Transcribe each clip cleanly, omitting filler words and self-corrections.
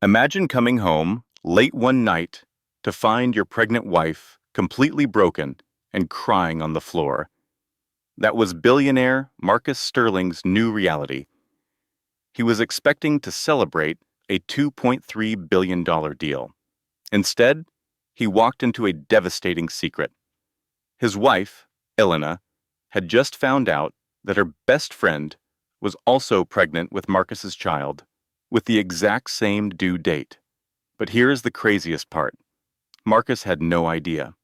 Imagine coming home late one night to find your pregnant wife completely broken and crying on the floor. That was billionaire Marcus Sterling's new reality. He was expecting to celebrate a $2.3 billion deal. Instead, he walked into a devastating secret. His wife, Elena, had just found out that her best friend was also pregnant with Marcus's child, with the exact same due date. But here is the craziest part. Marcus had no idea.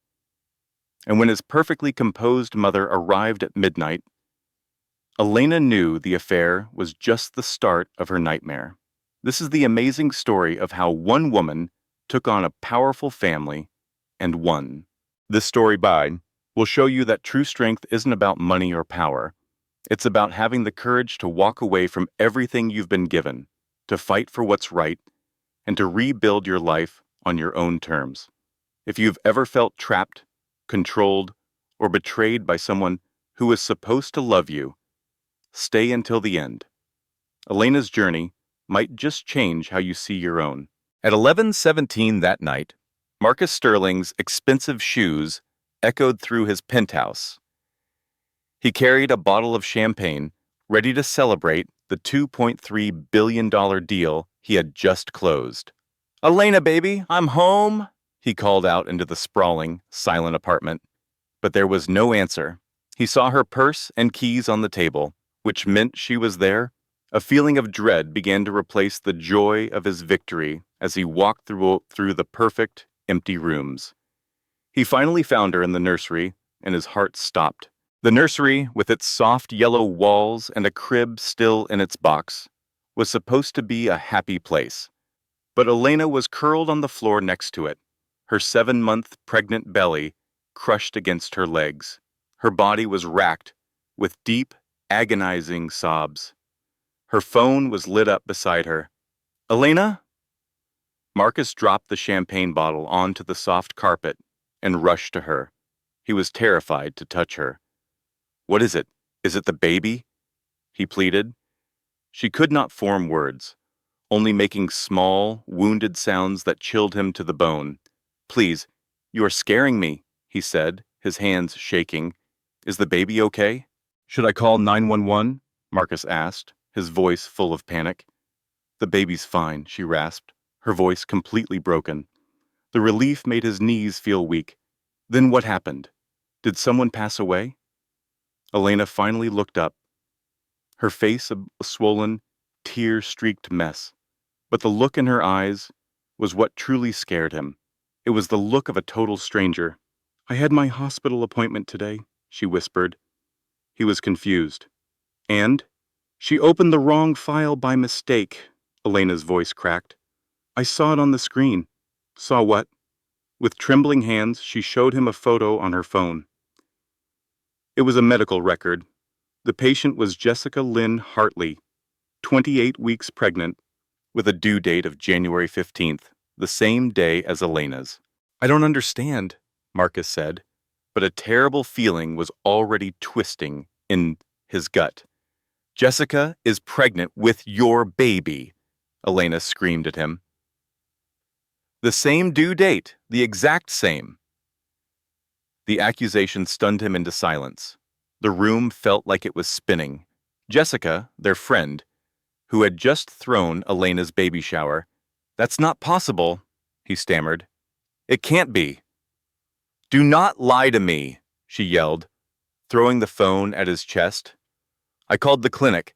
And when his perfectly composed mother arrived at midnight, Elena knew the affair was just the start of her nightmare. This is the amazing story of how one woman took on a powerful family and won. This story will show you that true strength isn't about money or power. It's about having the courage to walk away from everything you've been given, to fight for what's right, and to rebuild your life on your own terms. If you've ever felt trapped, controlled, or betrayed by someone who was supposed to love you, stay until the end. Elena's journey might just change how you see your own. At 11:17 that night, Marcus Sterling's expensive shoes echoed through his penthouse. He carried a bottle of champagne, ready to celebrate the $2.3 billion deal he had just closed. "Elena, baby, I'm home," he called out into the sprawling, silent apartment. But there was no answer. He saw her purse and keys on the table, which meant she was there. A feeling of dread began to replace the joy of his victory as he walked through the perfect, empty rooms. He finally found her in the nursery, and his heart stopped. The nursery, with its soft yellow walls and a crib still in its box, was supposed to be a happy place. But Elena was curled on the floor next to it, her 7-month pregnant belly crushed against her legs. Her body was racked with deep, agonizing sobs. Her phone was lit up beside her. "Elena?" Marcus dropped the champagne bottle onto the soft carpet and rushed to her. He was terrified to touch her. "What is it? Is it the baby?" he pleaded. She could not form words, only making small, wounded sounds that chilled him to the bone. "Please, you are scaring me," he said, his hands shaking. "Is the baby okay?" "Should I call 911?" Marcus asked, his voice full of panic. "The baby's fine," she rasped, her voice completely broken. The relief made his knees feel weak. "Then what happened? Did someone pass away?" Elena finally looked up, her face a swollen, tear-streaked mess. But the look in her eyes was what truly scared him. It was the look of a total stranger. "I had my hospital appointment today," she whispered. He was confused. "And?" "She opened the wrong file by mistake," Elena's voice cracked. "I saw it on the screen." "Saw what?" With trembling hands, she showed him a photo on her phone. It was a medical record. The patient was Jessica Lynn Hartley, 28 weeks pregnant, with a due date of January 15th, the same day as Elena's. "I don't understand," Marcus said, but a terrible feeling was already twisting in his gut. "Jessica is pregnant with your baby," Elena screamed at him. "The same due date, the exact same." The accusation stunned him into silence. The room felt like it was spinning. Jessica, their friend, who had just thrown Elena's baby shower. "That's not possible," he stammered. "It can't be." "Do not lie to me," she yelled, throwing the phone at his chest. "I called the clinic.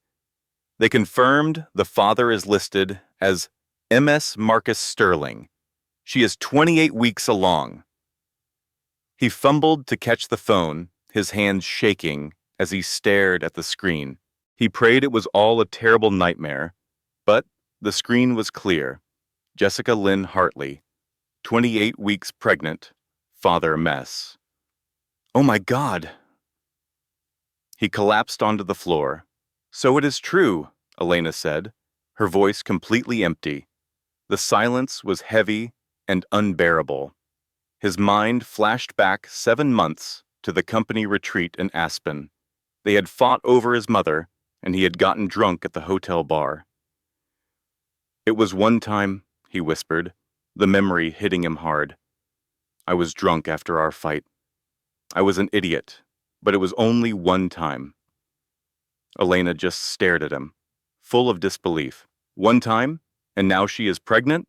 They confirmed the father is listed as MS Marcus Sterling. She is 28 weeks along." He fumbled to catch the phone, his hands shaking as he stared at the screen. He prayed it was all a terrible nightmare, but the screen was clear. Jessica Lynn Hartley, 28 weeks pregnant, father mess. "Oh my God!" He collapsed onto the floor. "So it is true," Elena said, her voice completely empty. The silence was heavy and unbearable. His mind flashed back 7 months to the company retreat in Aspen. They had fought over his mother, and he had gotten drunk at the hotel bar. "It was one time," he whispered, the memory hitting him hard. I was drunk after our fight. I was an idiot, but it was only one time. Elena just stared at him, full of disbelief. One time? And now she is pregnant?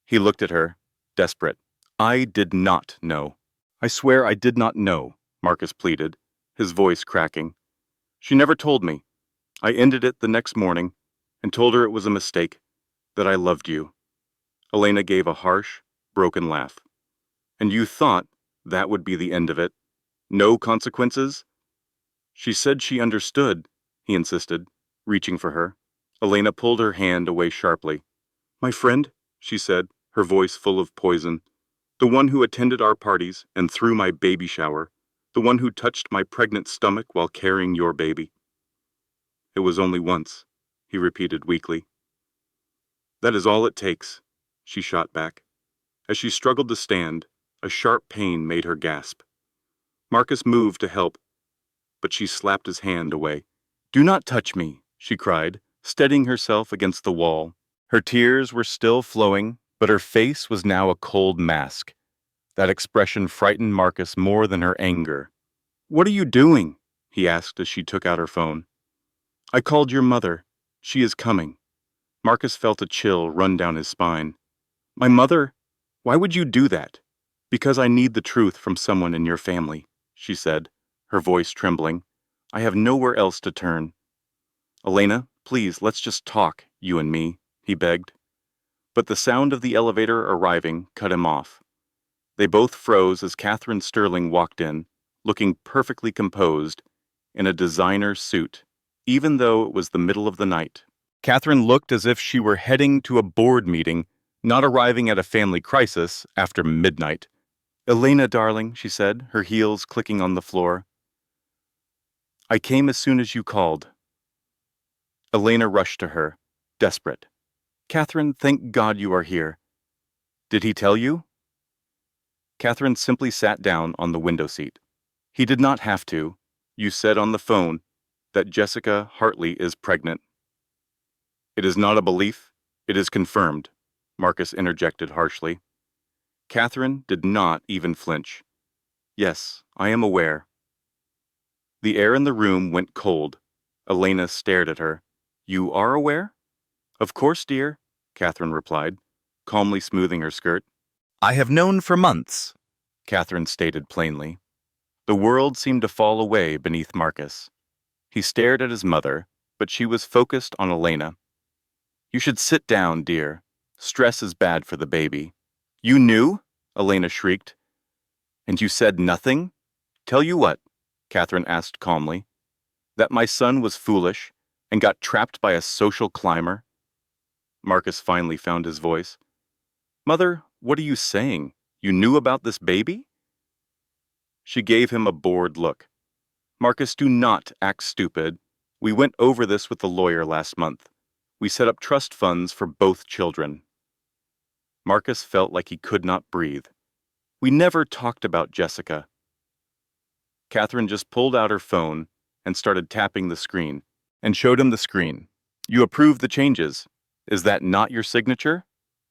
He looked at her, desperate. I did not know. I swear I did not know, Marcus pleaded, his voice cracking. She never told me. I ended it the next morning and told her it was a mistake, that I loved you. Elena gave a harsh, broken laugh. And you thought that would be the end of it? No consequences? She said she understood, he insisted, reaching for her. Elena pulled her hand away sharply. My friend, she said, her voice full of poison. The one who attended our parties and threw my baby shower. The one who touched my pregnant stomach while carrying your baby. It was only once, he repeated weakly. That is all it takes, she shot back. As she struggled to stand, a sharp pain made her gasp. Marcus moved to help, but she slapped his hand away. Do not touch me, she cried, steadying herself against the wall. Her tears were still flowing, but her face was now a cold mask. That expression frightened Marcus more than her anger. What are you doing? He asked as she took out her phone. I called your mother. She is coming. Marcus felt a chill run down his spine. My mother? Why would you do that? Because I need the truth from someone in your family, she said, her voice trembling. I have nowhere else to turn. Elena, please, let's just talk, you and me, he begged. But the sound of the elevator arriving cut him off. They both froze as Catherine Sterling walked in, looking perfectly composed, in a designer suit, even though it was the middle of the night. Catherine looked as if she were heading to a board meeting, not arriving at a family crisis after midnight. Elena, darling, she said, her heels clicking on the floor. I came as soon as you called. Elena rushed to her, desperate. Catherine, thank God you are here. Did he tell you? Catherine simply sat down on the window seat. He did not have to. You said on the phone that Jessica Hartley is pregnant. It is not a belief, it is confirmed, Marcus interjected harshly. Catherine did not even flinch. Yes, I am aware. The air in the room went cold. Elena stared at her. You are aware? Of course, dear, Catherine replied, calmly smoothing her skirt. I have known for months, Catherine stated plainly. The world seemed to fall away beneath Marcus. He stared at his mother, but she was focused on Elena. You should sit down, dear. Stress is bad for the baby. You knew? Elena shrieked. And you said nothing? Tell you what, Catherine asked calmly, that my son was foolish and got trapped by a social climber? Marcus finally found his voice. Mother, what are you saying? You knew about this baby? She gave him a bored look. Marcus, do not act stupid. We went over this with the lawyer last month. We set up trust funds for both children. Marcus felt like he could not breathe. We never talked about Jessica. Catherine just pulled out her phone and started tapping the screen, and showed him the screen. You approved the changes. Is that not your signature?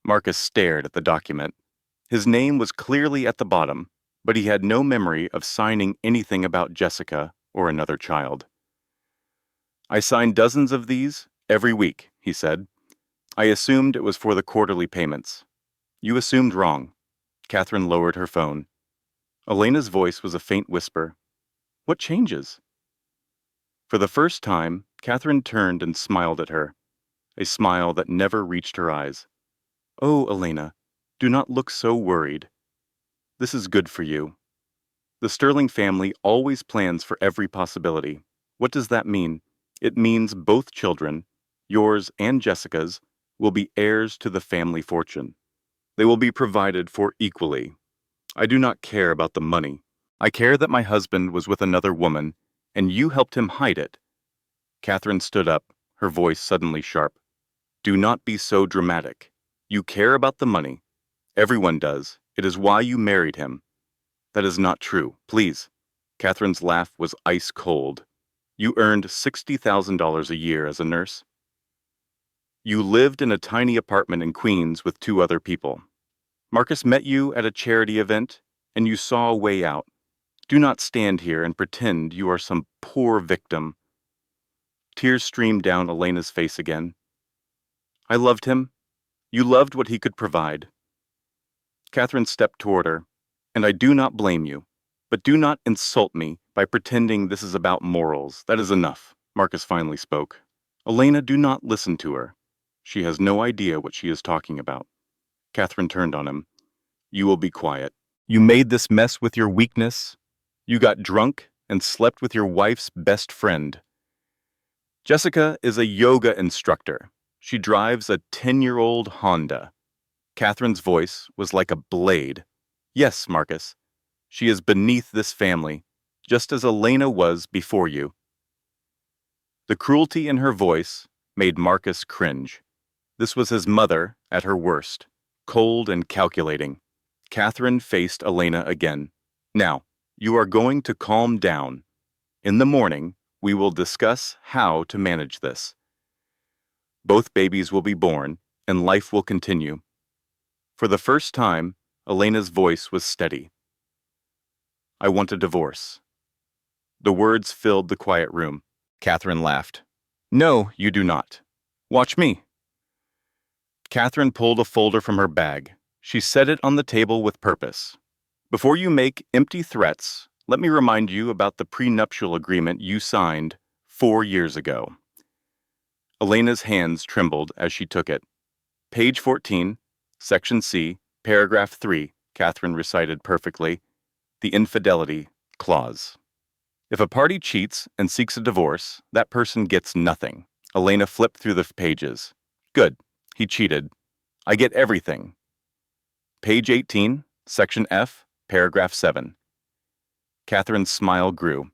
Marcus stared at the document. His name was clearly at the bottom, but he had no memory of signing anything about Jessica or another child. I sign dozens of these every week, he said. I assumed it was for the quarterly payments. You assumed wrong. Catherine lowered her phone. Elena's voice was a faint whisper. What changes? For the first time, Catherine turned and smiled at her, a smile that never reached her eyes. Oh, Elena, do not look so worried. This is good for you. The Sterling family always plans for every possibility. What does that mean? It means both children, yours and Jessica's, will be heirs to the family fortune. They will be provided for equally. I do not care about the money. I care that my husband was with another woman, and you helped him hide it. Catherine stood up, her voice suddenly sharp. Do not be so dramatic. You care about the money. Everyone does. It is why you married him. That is not true. Please. Catherine's laugh was ice cold. You earned $60,000 a year as a nurse. You lived in a tiny apartment in Queens with two other people. Marcus met you at a charity event, and you saw a way out. Do not stand here and pretend you are some poor victim. Tears streamed down Elena's face again. I loved him. You loved what he could provide. Catherine stepped toward her. And I do not blame you. But do not insult me by pretending this is about morals. That is enough, Marcus finally spoke. Elena, do not listen to her. She has no idea what she is talking about. Catherine turned on him. You will be quiet. You made this mess with your weakness. You got drunk and slept with your wife's best friend. Jessica is a yoga instructor. She drives a 10-year-old Honda. Catherine's voice was like a blade. Yes, Marcus. She is beneath this family, just as Elena was before you. The cruelty in her voice made Marcus cringe. This was his mother at her worst, cold and calculating. Catherine faced Elena again. Now, you are going to calm down. In the morning, we will discuss how to manage this. Both babies will be born, and life will continue. For the first time, Elena's voice was steady. I want a divorce. The words filled the quiet room. Catherine laughed. No, you do not. Watch me. Catherine pulled a folder from her bag. She set it on the table with purpose. Before you make empty threats, let me remind you about the prenuptial agreement you signed 4 years ago. Elena's hands trembled as she took it. Page 14, Section C, Paragraph 3, Catherine recited perfectly. The infidelity clause. If a party cheats and seeks a divorce, that person gets nothing. Elena flipped through the pages. Good. He cheated. I get everything. Page 18, Section F, Paragraph 7. Catherine's smile grew.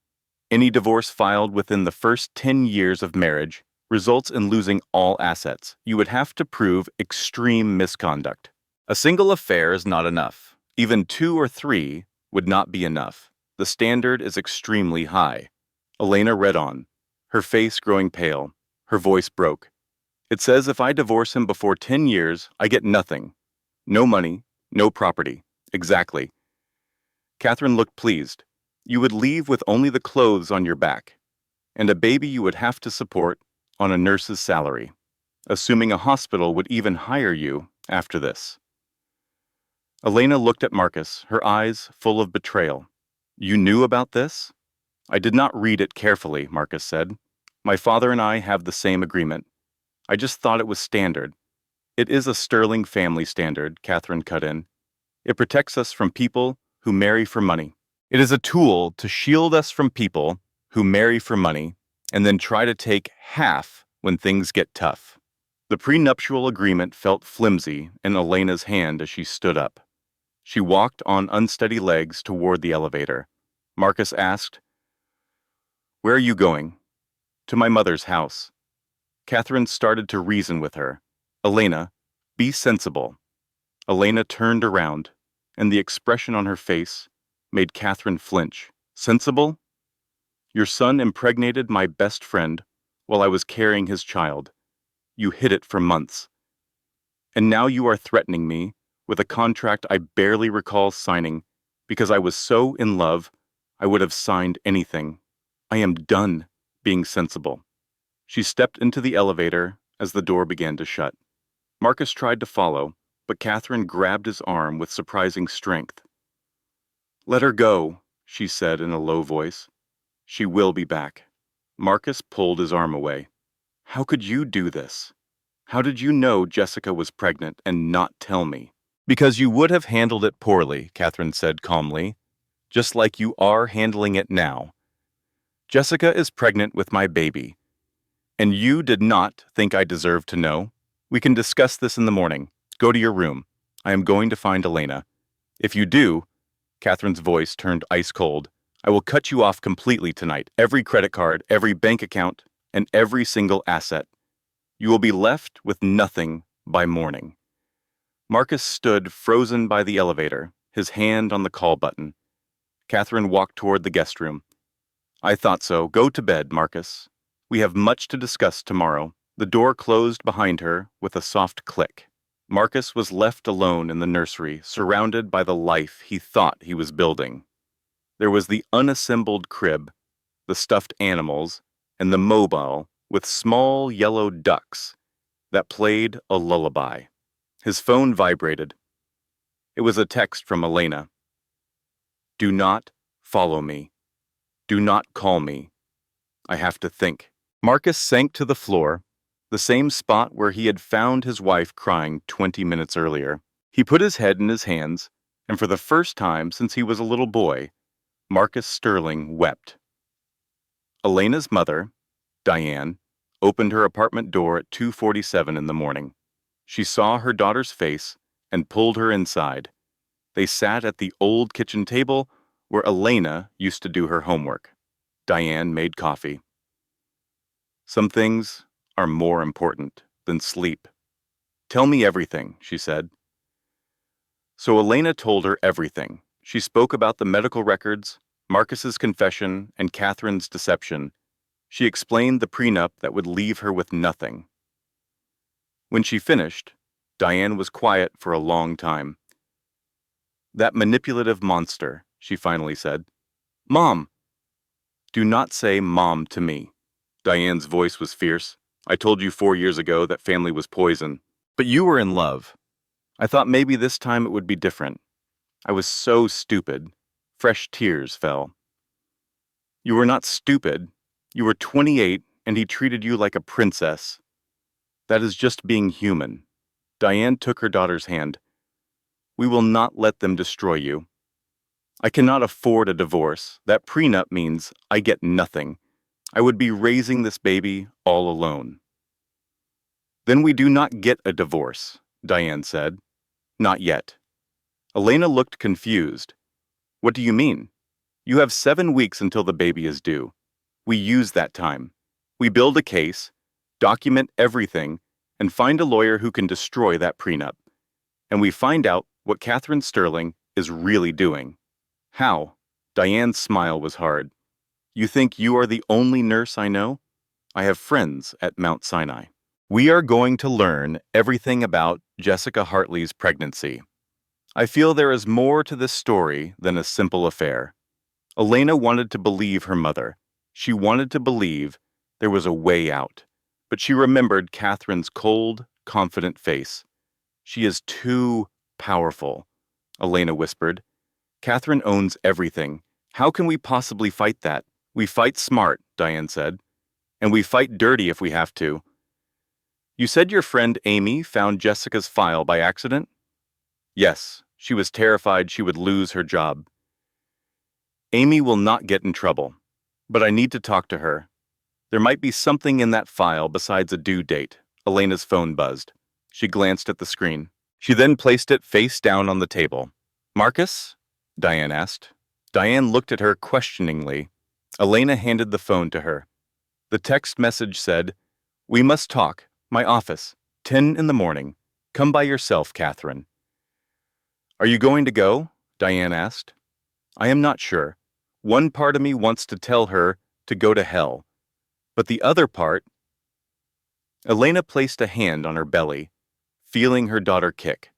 Any divorce filed within the first 10 years of marriage results in losing all assets. You would have to prove extreme misconduct. A single affair is not enough. Even 2 or 3 would not be enough. The standard is extremely high. Elena read on, her face growing pale. Her voice broke. It says if I divorce him before 10 years, I get nothing. No money, no property. Exactly. Catherine looked pleased. You would leave with only the clothes on your back, and a baby you would have to support on a nurse's salary, assuming a hospital would even hire you after this. Elena looked at Marcus, her eyes full of betrayal. You knew about this? I did not read it carefully, Marcus said. My father and I have the same agreement. I just thought it was standard. It is a sterling family standard, Catherine cut in. It protects us from people who marry for money. It is a tool to shield us from people who marry for money and then try to take half when things get tough. The prenuptial agreement felt flimsy in Elena's hand as she stood up. She walked on unsteady legs toward the elevator. Marcus asked, Where are you going? To my mother's house. Catherine started to reason with her. Elena, be sensible. Elena turned around, and the expression on her face made Catherine flinch. Sensible? Your son impregnated my best friend while I was carrying his child. You hid it for months. And now you are threatening me with a contract I barely recall signing because I was so in love I would have signed anything. I am done being sensible. She stepped into the elevator as the door began to shut. Marcus tried to follow, but Catherine grabbed his arm with surprising strength. Let her go, she said in a low voice. She will be back. Marcus pulled his arm away. How could you do this? How did you know Jessica was pregnant and not tell me? Because you would have handled it poorly, Catherine said calmly, just like you are handling it now. Jessica is pregnant with my baby. And you did not think I deserved to know? We can discuss this in the morning. Go to your room. I am going to find Elena. If you do, Catherine's voice turned ice cold, I will cut you off completely tonight. Every credit card, every bank account, and every single asset. You will be left with nothing by morning. Marcus stood frozen by the elevator, his hand on the call button. Catherine walked toward the guest room. I thought so. Go to bed, Marcus. We have much to discuss tomorrow. The door closed behind her with a soft click. Marcus was left alone in the nursery, surrounded by the life he thought he was building. There was the unassembled crib, the stuffed animals, and the mobile with small yellow ducks that played a lullaby. His phone vibrated. It was a text from Elena. "Do not follow me. Do not call me. I have to think." Marcus sank to the floor, the same spot where he had found his wife crying 20 minutes earlier. He put his head in his hands, and for the first time since he was a little boy, Marcus Sterling wept. Elena's mother, Diane, opened her apartment door at 2:47 in the morning. She saw her daughter's face and pulled her inside. They sat at the old kitchen table where Elena used to do her homework. Diane made coffee. "Some things are more important than sleep. Tell me everything," she said. So Elena told her everything. She spoke about the medical records, Marcus's confession, and Catherine's deception. She explained the prenup that would leave her with nothing. When she finished, Diane was quiet for a long time. "That manipulative monster," she finally said. "Mom!" "Do not say Mom to me." Diane's voice was fierce. "I told you 4 years ago that family was poison. But you were in love. I thought maybe this time it would be different. I was so stupid." Fresh tears fell. "You were not stupid. You were 28 and he treated you like a princess. That is just being human." Diane took her daughter's hand. "We will not let them destroy you. I cannot afford a divorce. That prenup means I get nothing. I would be raising this baby all alone." "Then we do not get a divorce," Diane said. "Not yet." Elena looked confused. "What do you mean? You have 7 weeks until the baby is due. We use that time. We build a case, document everything, and find a lawyer who can destroy that prenup. And we find out what Catherine Sterling is really doing." "How?" Diane's smile was hard. "You think you are the only nurse I know? I have friends at Mount Sinai." We are going to learn everything about Jessica Hartley's pregnancy. I feel there is more to this story than a simple affair. Elena wanted to believe her mother. She wanted to believe there was a way out. But she remembered Catherine's cold, confident face. "She is too powerful," Elena whispered. "Catherine owns everything. How can we possibly fight that?" "We fight smart," Diane said. "And we fight dirty if we have to." "You said your friend Amy found Jessica's file by accident?" "Yes, she was terrified she would lose her job." "Amy will not get in trouble, but I need to talk to her. There might be something in that file besides a due date." Elena's phone buzzed. She glanced at the screen. She then placed it face down on the table. "Marcus?" Diane asked. Diane looked at her questioningly. Elena handed the phone to her. The text message said, "We must talk. My office. 10 in the morning. Come by yourself, Catherine." "Are you going to go?" Diane asked. "I am not sure. One part of me wants to tell her to go to hell. But the other part—" Elena placed a hand on her belly, feeling her daughter kick.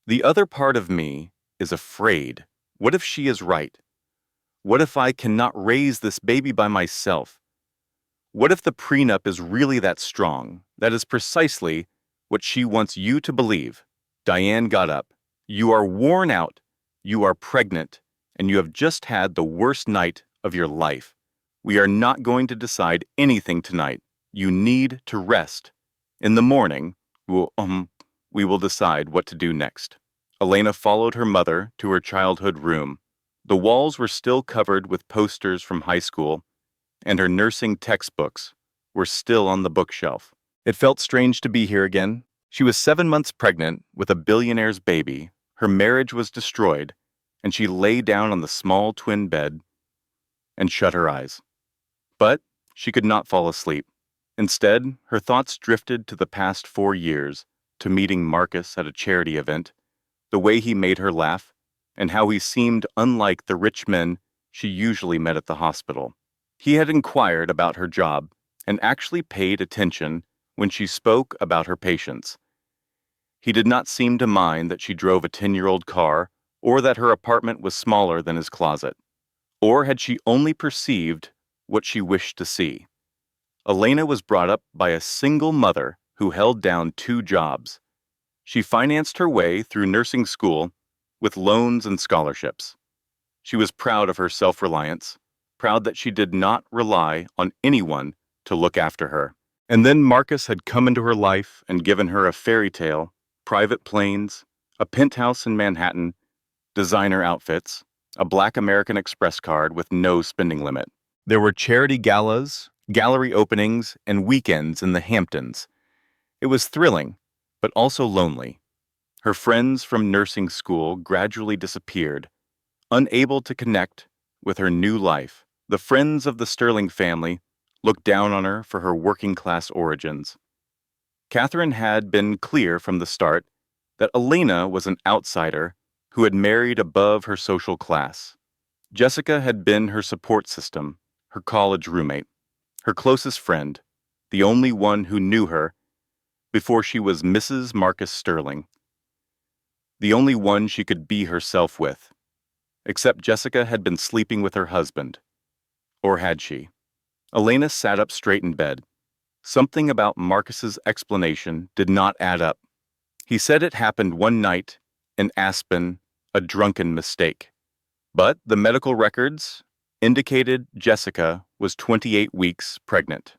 "The other part of me is afraid. What if she is right? What if I cannot raise this baby by myself? What if the prenup is really that strong? That is precisely what she wants you to believe." Diane got up. "You are worn out, you are pregnant, and you have just had the worst night of your life. We are not going to decide anything tonight. You need to rest. In the morning, we will decide what to do next." Elena followed her mother to her childhood room. The walls were still covered with posters from high school, and her nursing textbooks were still on the bookshelf. It felt strange to be here again. She was 7 months pregnant with a billionaire's baby. Her marriage was destroyed, and she lay down on the small twin bed and shut her eyes. But she could not fall asleep. Instead, her thoughts drifted to the past 4 years, to meeting Marcus at a charity event, the way he made her laugh, and how he seemed unlike the rich men she usually met at the hospital. He had inquired about her job and actually paid attention when she spoke about her patients. He did not seem to mind that she drove a 10-year-old car or that her apartment was smaller than his closet. Or had she only perceived what she wished to see? Elena was brought up by a single mother who held down two jobs. She financed her way through nursing school with loans and scholarships. She was proud of her self-reliance, proud that she did not rely on anyone to look after her. And then Marcus had come into her life and given her a fairy tale, private planes, a penthouse in Manhattan, designer outfits, a Black American Express card with no spending limit. There were charity galas, gallery openings, and weekends in the Hamptons. It was thrilling, but also lonely. Her friends from nursing school gradually disappeared, unable to connect with her new life. The friends of the Sterling family looked down on her for her working-class origins. Catherine had been clear from the start that Elena was an outsider who had married above her social class. Jessica had been her support system, her college roommate, her closest friend, the only one who knew her before she was Mrs. Marcus Sterling, the only one she could be herself with. Except Jessica had been sleeping with her husband. Or had she? Elena sat up straight in bed. Something about Marcus's explanation did not add up. He said it happened one night in Aspen, a drunken mistake. But the medical records indicated Jessica was 28 weeks pregnant.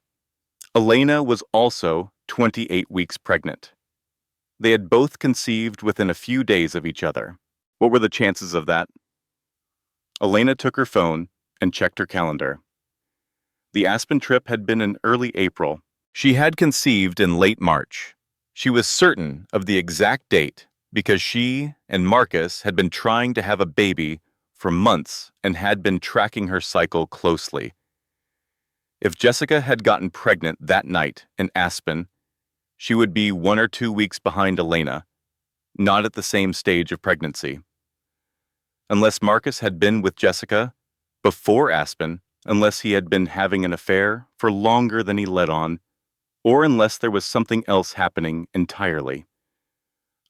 Elena was also 28 weeks pregnant. They had both conceived within a few days of each other. What were the chances of that? Elena took her phone and checked her calendar. The Aspen trip had been in early April. She had conceived in late March. She was certain of the exact date because she and Marcus had been trying to have a baby for months and had been tracking her cycle closely. If Jessica had gotten pregnant that night in Aspen, she would be 1 or 2 weeks behind Elena, not at the same stage of pregnancy. Unless Marcus had been with Jessica before Aspen, unless he had been having an affair for longer than he let on, or unless there was something else happening entirely.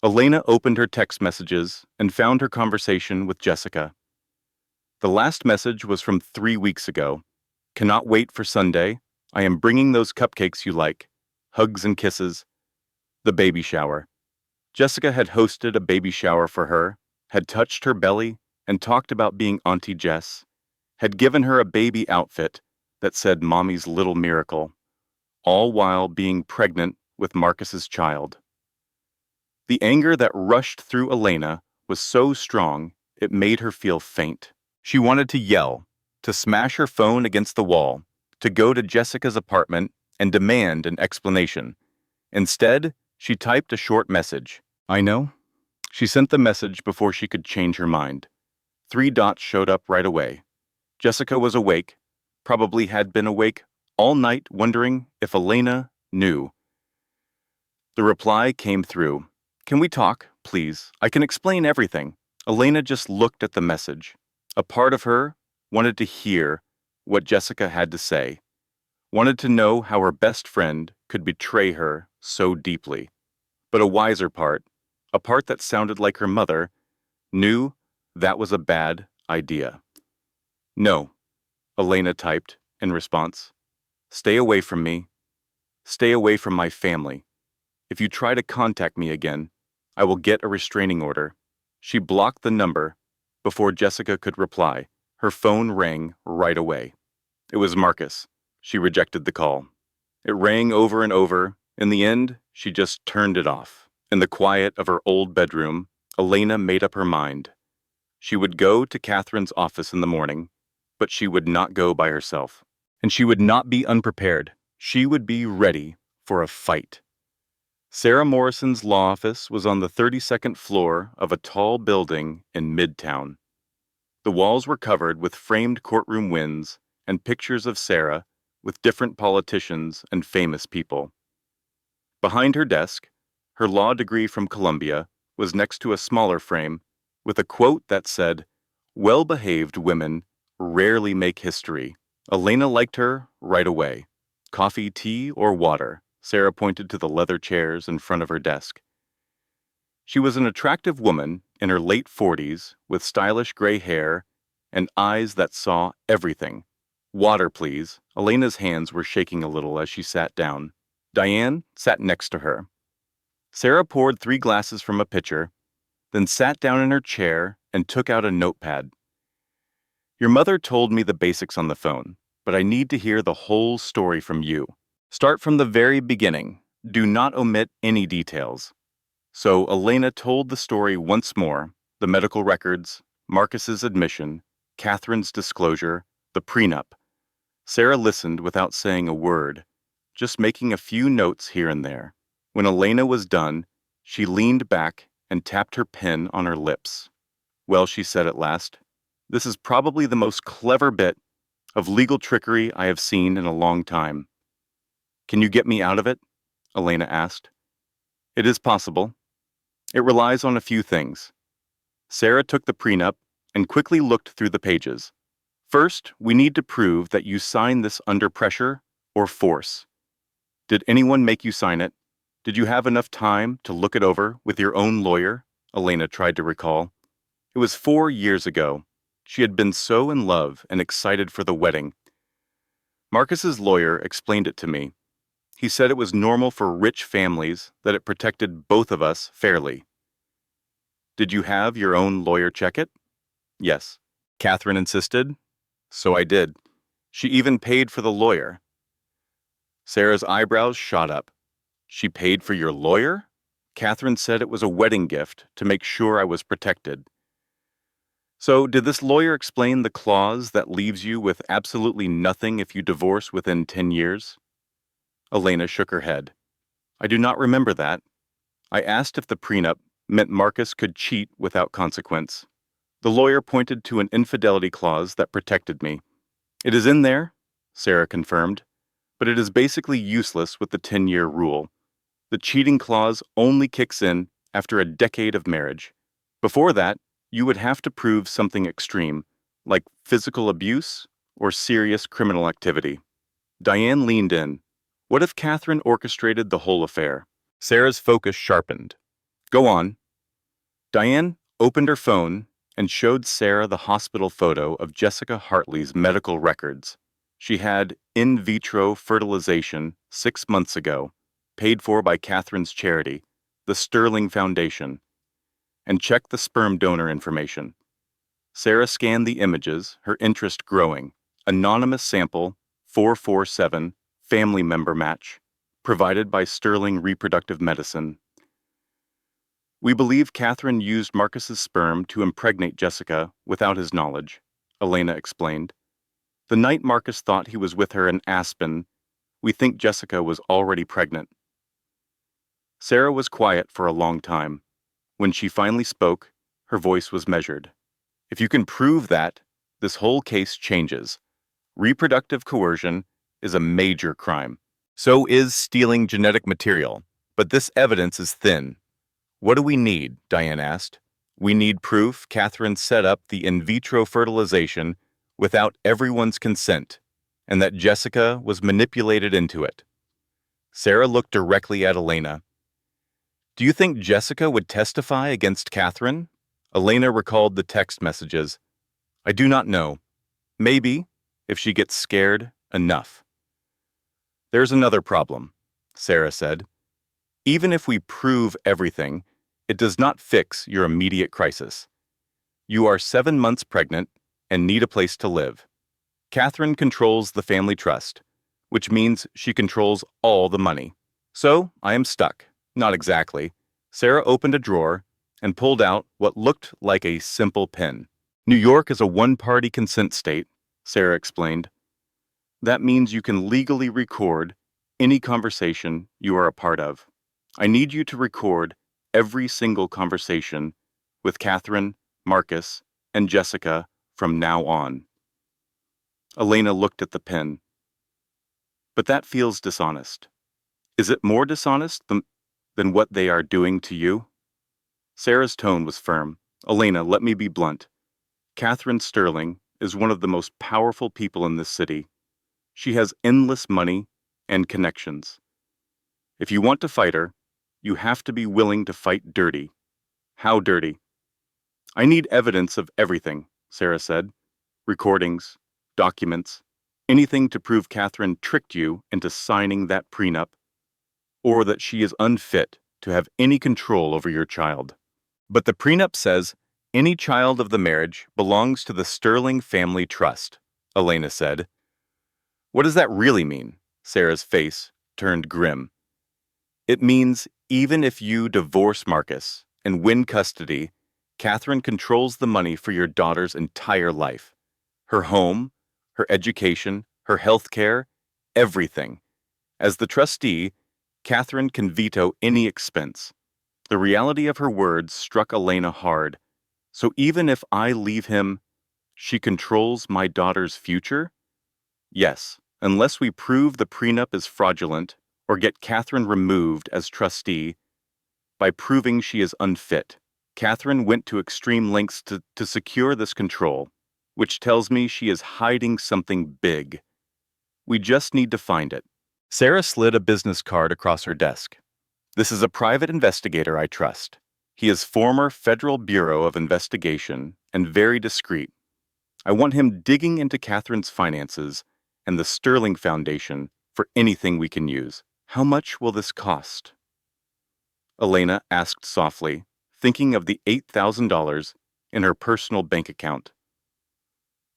Elena opened her text messages and found her conversation with Jessica. The last message was from 3 weeks ago. Cannot wait for Sunday. I am bringing those cupcakes you like. Hugs and kisses. The baby shower. Jessica had hosted a baby shower for her, had touched her belly, and talked about being Auntie Jess, had given her a baby outfit that said Mommy's Little Miracle, all while being pregnant with Marcus's child. The anger that rushed through Elena was so strong it made her feel faint. She wanted to yell, to smash her phone against the wall, to go to Jessica's apartment and demand an explanation. Instead, she typed a short message. I know. She sent the message before she could change her mind. 3 dots showed up right away. Jessica was awake, probably had been awake all night wondering if Elena knew. The reply came through. Can we talk, please? I can explain everything. Elena just looked at the message. A part of her wanted to hear what Jessica had to say, wanted to know how her best friend could betray her so deeply. But a wiser part, a part that sounded like her mother, knew that was a bad idea. No, Elena typed in response. Stay away from me. Stay away from my family. If you try to contact me again, I will get a restraining order. She blocked the number before Jessica could reply. Her phone rang right away. It was Marcus. She rejected the call. It rang over and over. In the end, she just turned it off. In the quiet of her old bedroom, Elena made up her mind. She would go to Catherine's office in the morning, but she would not go by herself. And she would not be unprepared. She would be ready for a fight. Sarah Morrison's law office was on the 32nd floor of a tall building in Midtown. The walls were covered with framed courtroom winds and pictures of Sarah with different politicians and famous people. Behind her desk, her law degree from Columbia was next to a smaller frame with a quote that said, "Well-behaved women rarely make history." Elena liked her right away. Coffee, tea, or water, Sarah pointed to the leather chairs in front of her desk. She was an attractive woman in her late 40s with stylish gray hair and eyes that saw everything. Water, please. Elena's hands were shaking a little as she sat down. Diane sat next to her. Sarah poured 3 glasses from a pitcher, then sat down in her chair and took out a notepad. Your mother told me the basics on the phone, but I need to hear the whole story from you. Start from the very beginning. Do not omit any details. So Elena told the story once more, the medical records, Marcus's admission, Catherine's disclosure, the prenup. Sarah listened without saying a word, just making a few notes here and there. When Elena was done, she leaned back and tapped her pen on her lips. Well, she said at last, this is probably the most clever bit of legal trickery I have seen in a long time. Can you get me out of it? Elena asked. It is possible. It relies on a few things. Sarah took the prenup and quickly looked through the pages. First, we need to prove that you signed this under pressure or force. Did anyone make you sign it? Did you have enough time to look it over with your own lawyer? Elena tried to recall. It was 4 years ago. She had been so in love and excited for the wedding. Marcus's lawyer explained it to me. He said it was normal for rich families, that it protected both of us fairly. Did you have your own lawyer check it? Yes. Catherine insisted. So I did. She even paid for the lawyer. Sarah's eyebrows shot up. She paid for your lawyer? Catherine said it was a wedding gift to make sure I was protected. So did this lawyer explain the clause that leaves you with absolutely nothing if you divorce within 10 years? Elena shook her head. I do not remember that. I asked if the prenup meant Marcus could cheat without consequence. The lawyer pointed to an infidelity clause that protected me. It is in there, Sarah confirmed, but it is basically useless with the 10-year rule. The cheating clause only kicks in after a decade of marriage. Before that, you would have to prove something extreme, like physical abuse or serious criminal activity. Diane leaned in. What if Catherine orchestrated the whole affair? Sarah's focus sharpened. Go on. Diane opened her phone and showed Sarah the hospital photo of Jessica Hartley's medical records. She had in vitro fertilization 6 months ago, paid for by Catherine's charity, the Sterling Foundation, and checked the sperm donor information. Sarah scanned the images, her interest growing. Anonymous sample 447, family member match, provided by Sterling Reproductive Medicine. We believe Catherine used Marcus's sperm to impregnate Jessica without his knowledge, Elena explained. The night Marcus thought he was with her in Aspen, we think Jessica was already pregnant. Sarah was quiet for a long time. When she finally spoke, her voice was measured. If you can prove that, this whole case changes. Reproductive coercion is a major crime. So is stealing genetic material, but this evidence is thin. What do we need? Diane asked. We need proof Catherine set up the in vitro fertilization without everyone's consent, and that Jessica was manipulated into it. Sarah looked directly at Elena. Do you think Jessica would testify against Catherine? Elena recalled the text messages. I do not know. Maybe, if she gets scared enough. There's another problem, Sarah said. Even if we prove everything, it does not fix your immediate crisis. You are 7 months pregnant and need a place to live. Catherine controls the family trust, which means she controls all the money. So I am stuck. Not exactly. Sarah opened a drawer and pulled out what looked like a simple pen. New York is a one-party consent state, Sarah explained. That means you can legally record any conversation you are a part of. I need you to record every single conversation with Catherine, Marcus, and Jessica from now on. Elena looked at the pen. But that feels dishonest. Is it more dishonest than what they are doing to you? Sarah's tone was firm. Elena, let me be blunt. Catherine Sterling is one of the most powerful people in this city. She has endless money and connections. If you want to fight her, you have to be willing to fight dirty. How dirty? I need evidence of everything, Sarah said. Recordings, documents, anything to prove Catherine tricked you into signing that prenup, or that she is unfit to have any control over your child. But the prenup says any child of the marriage belongs to the Sterling Family Trust, Elena said. What does that really mean? Sarah's face turned grim. It means even if you divorce Marcus and win custody, Catherine controls the money for your daughter's entire life. Her home, her education, her health care, everything. As the trustee, Catherine can veto any expense. The reality of her words struck Elena hard. So even if I leave him, she controls my daughter's future? Yes, unless we prove the prenup is fraudulent or get Catherine removed as trustee by proving she is unfit. Catherine went to extreme lengths to secure this control, which tells me she is hiding something big. We just need to find it. Sarah slid a business card across her desk. This is a private investigator I trust. He is former Federal Bureau of Investigation and very discreet. I want him digging into Catherine's finances and the Sterling Foundation for anything we can use. How much will this cost? Elena asked softly, thinking of the $8,000 in her personal bank account.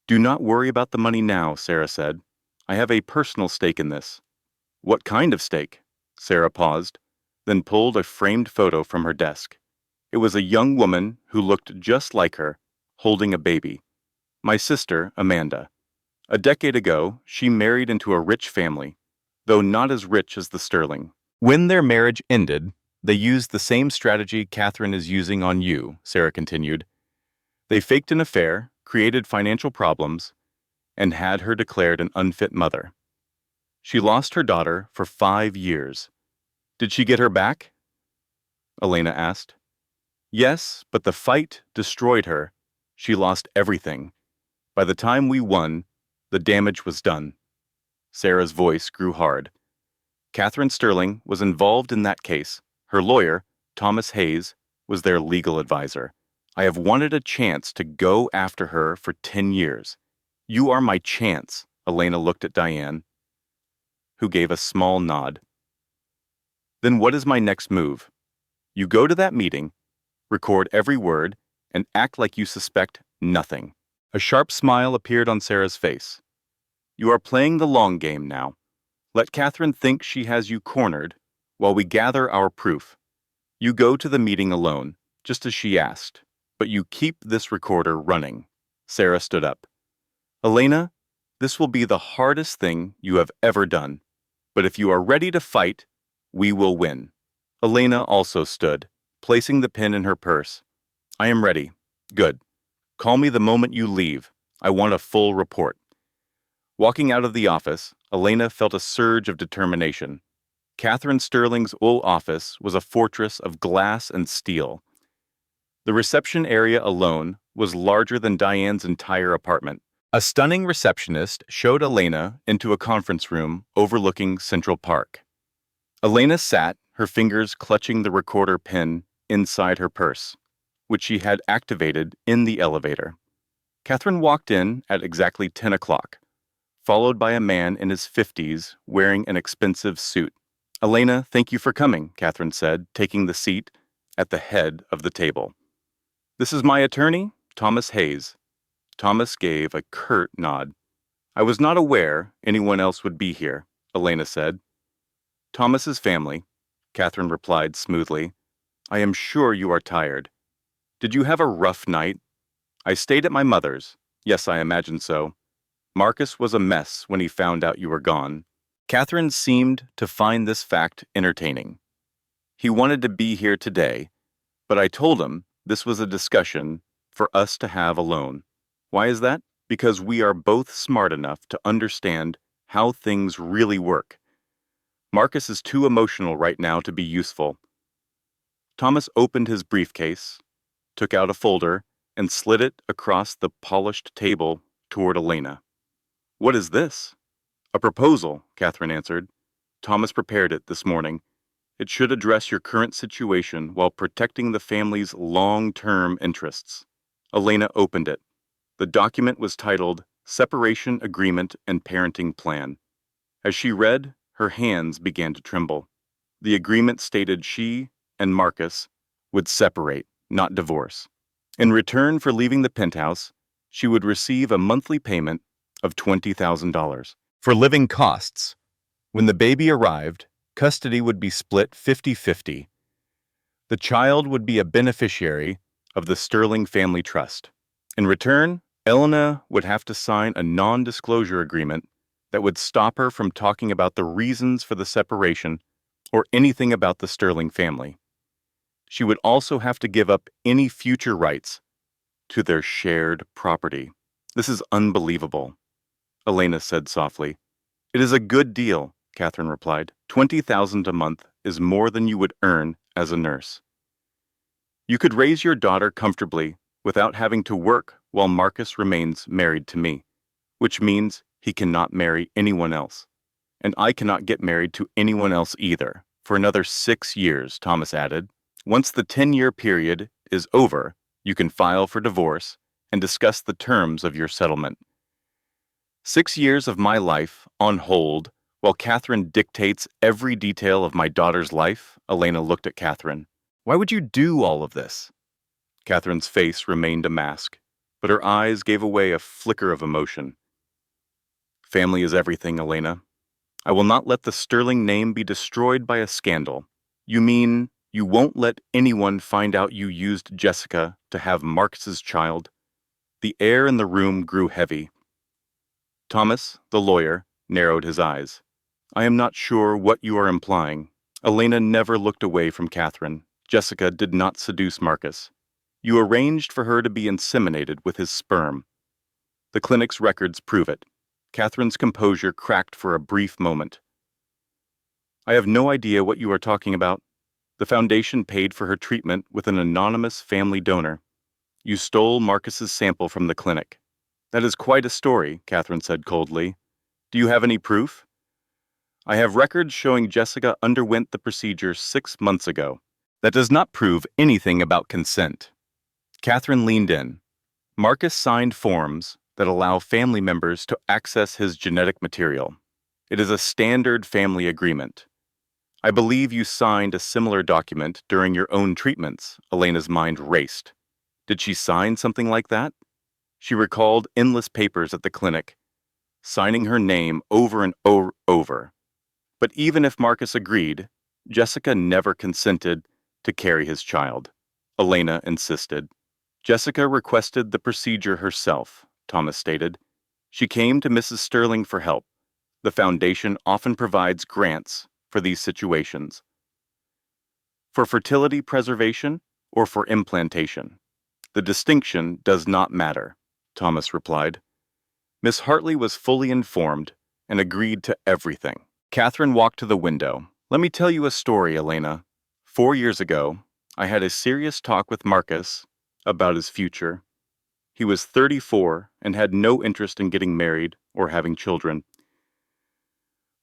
Do not worry about the money now, Sarah said. I have a personal stake in this. What kind of stake? Sarah paused, then pulled a framed photo from her desk. It was a young woman who looked just like her, holding a baby. My sister, Amanda. A decade ago, she married into a rich family, though not as rich as the Sterling. When their marriage ended, they used the same strategy Catherine is using on you, Sarah continued. They faked an affair, created financial problems, and had her declared an unfit mother. She lost her daughter for 5 years. Did she get her back? Elena asked. Yes, but the fight destroyed her. She lost everything. By the time we won, the damage was done. Sarah's voice grew hard. Catherine Sterling was involved in that case. Her lawyer, Thomas Hayes, was their legal advisor. I have wanted a chance to go after her for 10 years. You are my chance, Elena looked at Diane, who gave a small nod. Then what is my next move? You go to that meeting, record every word, and act like you suspect nothing. A sharp smile appeared on Sarah's face. You are playing the long game now. Let Catherine think she has you cornered while we gather our proof. You go to the meeting alone, just as she asked, but you keep this recorder running. Sarah stood up. Elena, this will be the hardest thing you have ever done, but if you are ready to fight, we will win. Elena also stood, placing the pin in her purse. I am ready. Good. Call me the moment you leave. I want a full report. Walking out of the office, Elena felt a surge of determination. Catherine Sterling's old office was a fortress of glass and steel. The reception area alone was larger than Diane's entire apartment. A stunning receptionist showed Elena into a conference room overlooking Central Park. Elena sat, her fingers clutching the recorder pin inside her purse, which she had activated in the elevator. Catherine walked in at exactly 10 o'clock, followed by a man in his 50s wearing an expensive suit. Elena, thank you for coming, Catherine said, taking the seat at the head of the table. This is my attorney, Thomas Hayes. Thomas gave a curt nod. I was not aware anyone else would be here, Elena said. Thomas's family, Catherine replied smoothly. I am sure you are tired. Did you have a rough night? I stayed at my mother's. Yes, I imagine so. Marcus was a mess when he found out you were gone. Catherine seemed to find this fact entertaining. He wanted to be here today, but I told him this was a discussion for us to have alone. Why is that? Because we are both smart enough to understand how things really work. Marcus is too emotional right now to be useful. Thomas opened his briefcase, took out a folder, and slid it across the polished table toward Elena. What is this? A proposal, Catherine answered. Thomas prepared it this morning. It should address your current situation while protecting the family's long-term interests. Elena opened it. The document was titled Separation Agreement and Parenting Plan. As she read, her hands began to tremble. The agreement stated she and Marcus would separate, not divorce. In return for leaving the penthouse, she would receive a monthly payment of $20,000. For living costs, when the baby arrived, custody would be split 50-50. The child would be a beneficiary of the Sterling Family Trust. In return, Elena would have to sign a non-disclosure agreement that would stop her from talking about the reasons for the separation or anything about the Sterling family. She would also have to give up any future rights to their shared property. This is unbelievable, Elena said softly. It is a good deal, Catherine replied. $20,000 a month is more than you would earn as a nurse. You could raise your daughter comfortably without having to work while Marcus remains married to me, which means he cannot marry anyone else. And I cannot get married to anyone else either, for another 6 years, Thomas added. Once the 10-year period is over, you can file for divorce and discuss the terms of your settlement. 6 years of my life on hold while Catherine dictates every detail of my daughter's life, Elena looked at Catherine. Why would you do all of this? Catherine's face remained a mask, but her eyes gave away a flicker of emotion. Family is everything, Elena. I will not let the Sterling name be destroyed by a scandal. You mean you won't let anyone find out you used Jessica to have Marcus's child? The air in the room grew heavy. Thomas, the lawyer, narrowed his eyes. I am not sure what you are implying. Elena never looked away from Catherine. Jessica did not seduce Marcus. You arranged for her to be inseminated with his sperm. The clinic's records prove it. Catherine's composure cracked for a brief moment. I have no idea what you are talking about. The foundation paid for her treatment with an anonymous family donor. You stole Marcus's sample from the clinic. That is quite a story, Catherine said coldly. Do you have any proof? I have records showing Jessica underwent the procedure 6 months ago. That does not prove anything about consent. Catherine leaned in. Marcus signed forms that allow family members to access his genetic material. It is a standard family agreement. I believe you signed a similar document during your own treatments. Elena's mind raced. Did she sign something like that? She recalled endless papers at the clinic, signing her name over and over. But even if Marcus agreed, Jessica never consented to carry his child. Elena insisted. Jessica requested the procedure herself, Thomas stated. She came to Mrs. Sterling for help. The foundation often provides grants for these situations. For fertility preservation or for implantation? The distinction does not matter, Thomas replied. Miss Hartley was fully informed and agreed to everything. Catherine walked to the window. Let me tell you a story, Elena. 4 years ago, I had a serious talk with Marcus about his future. He was 34 and had no interest in getting married or having children.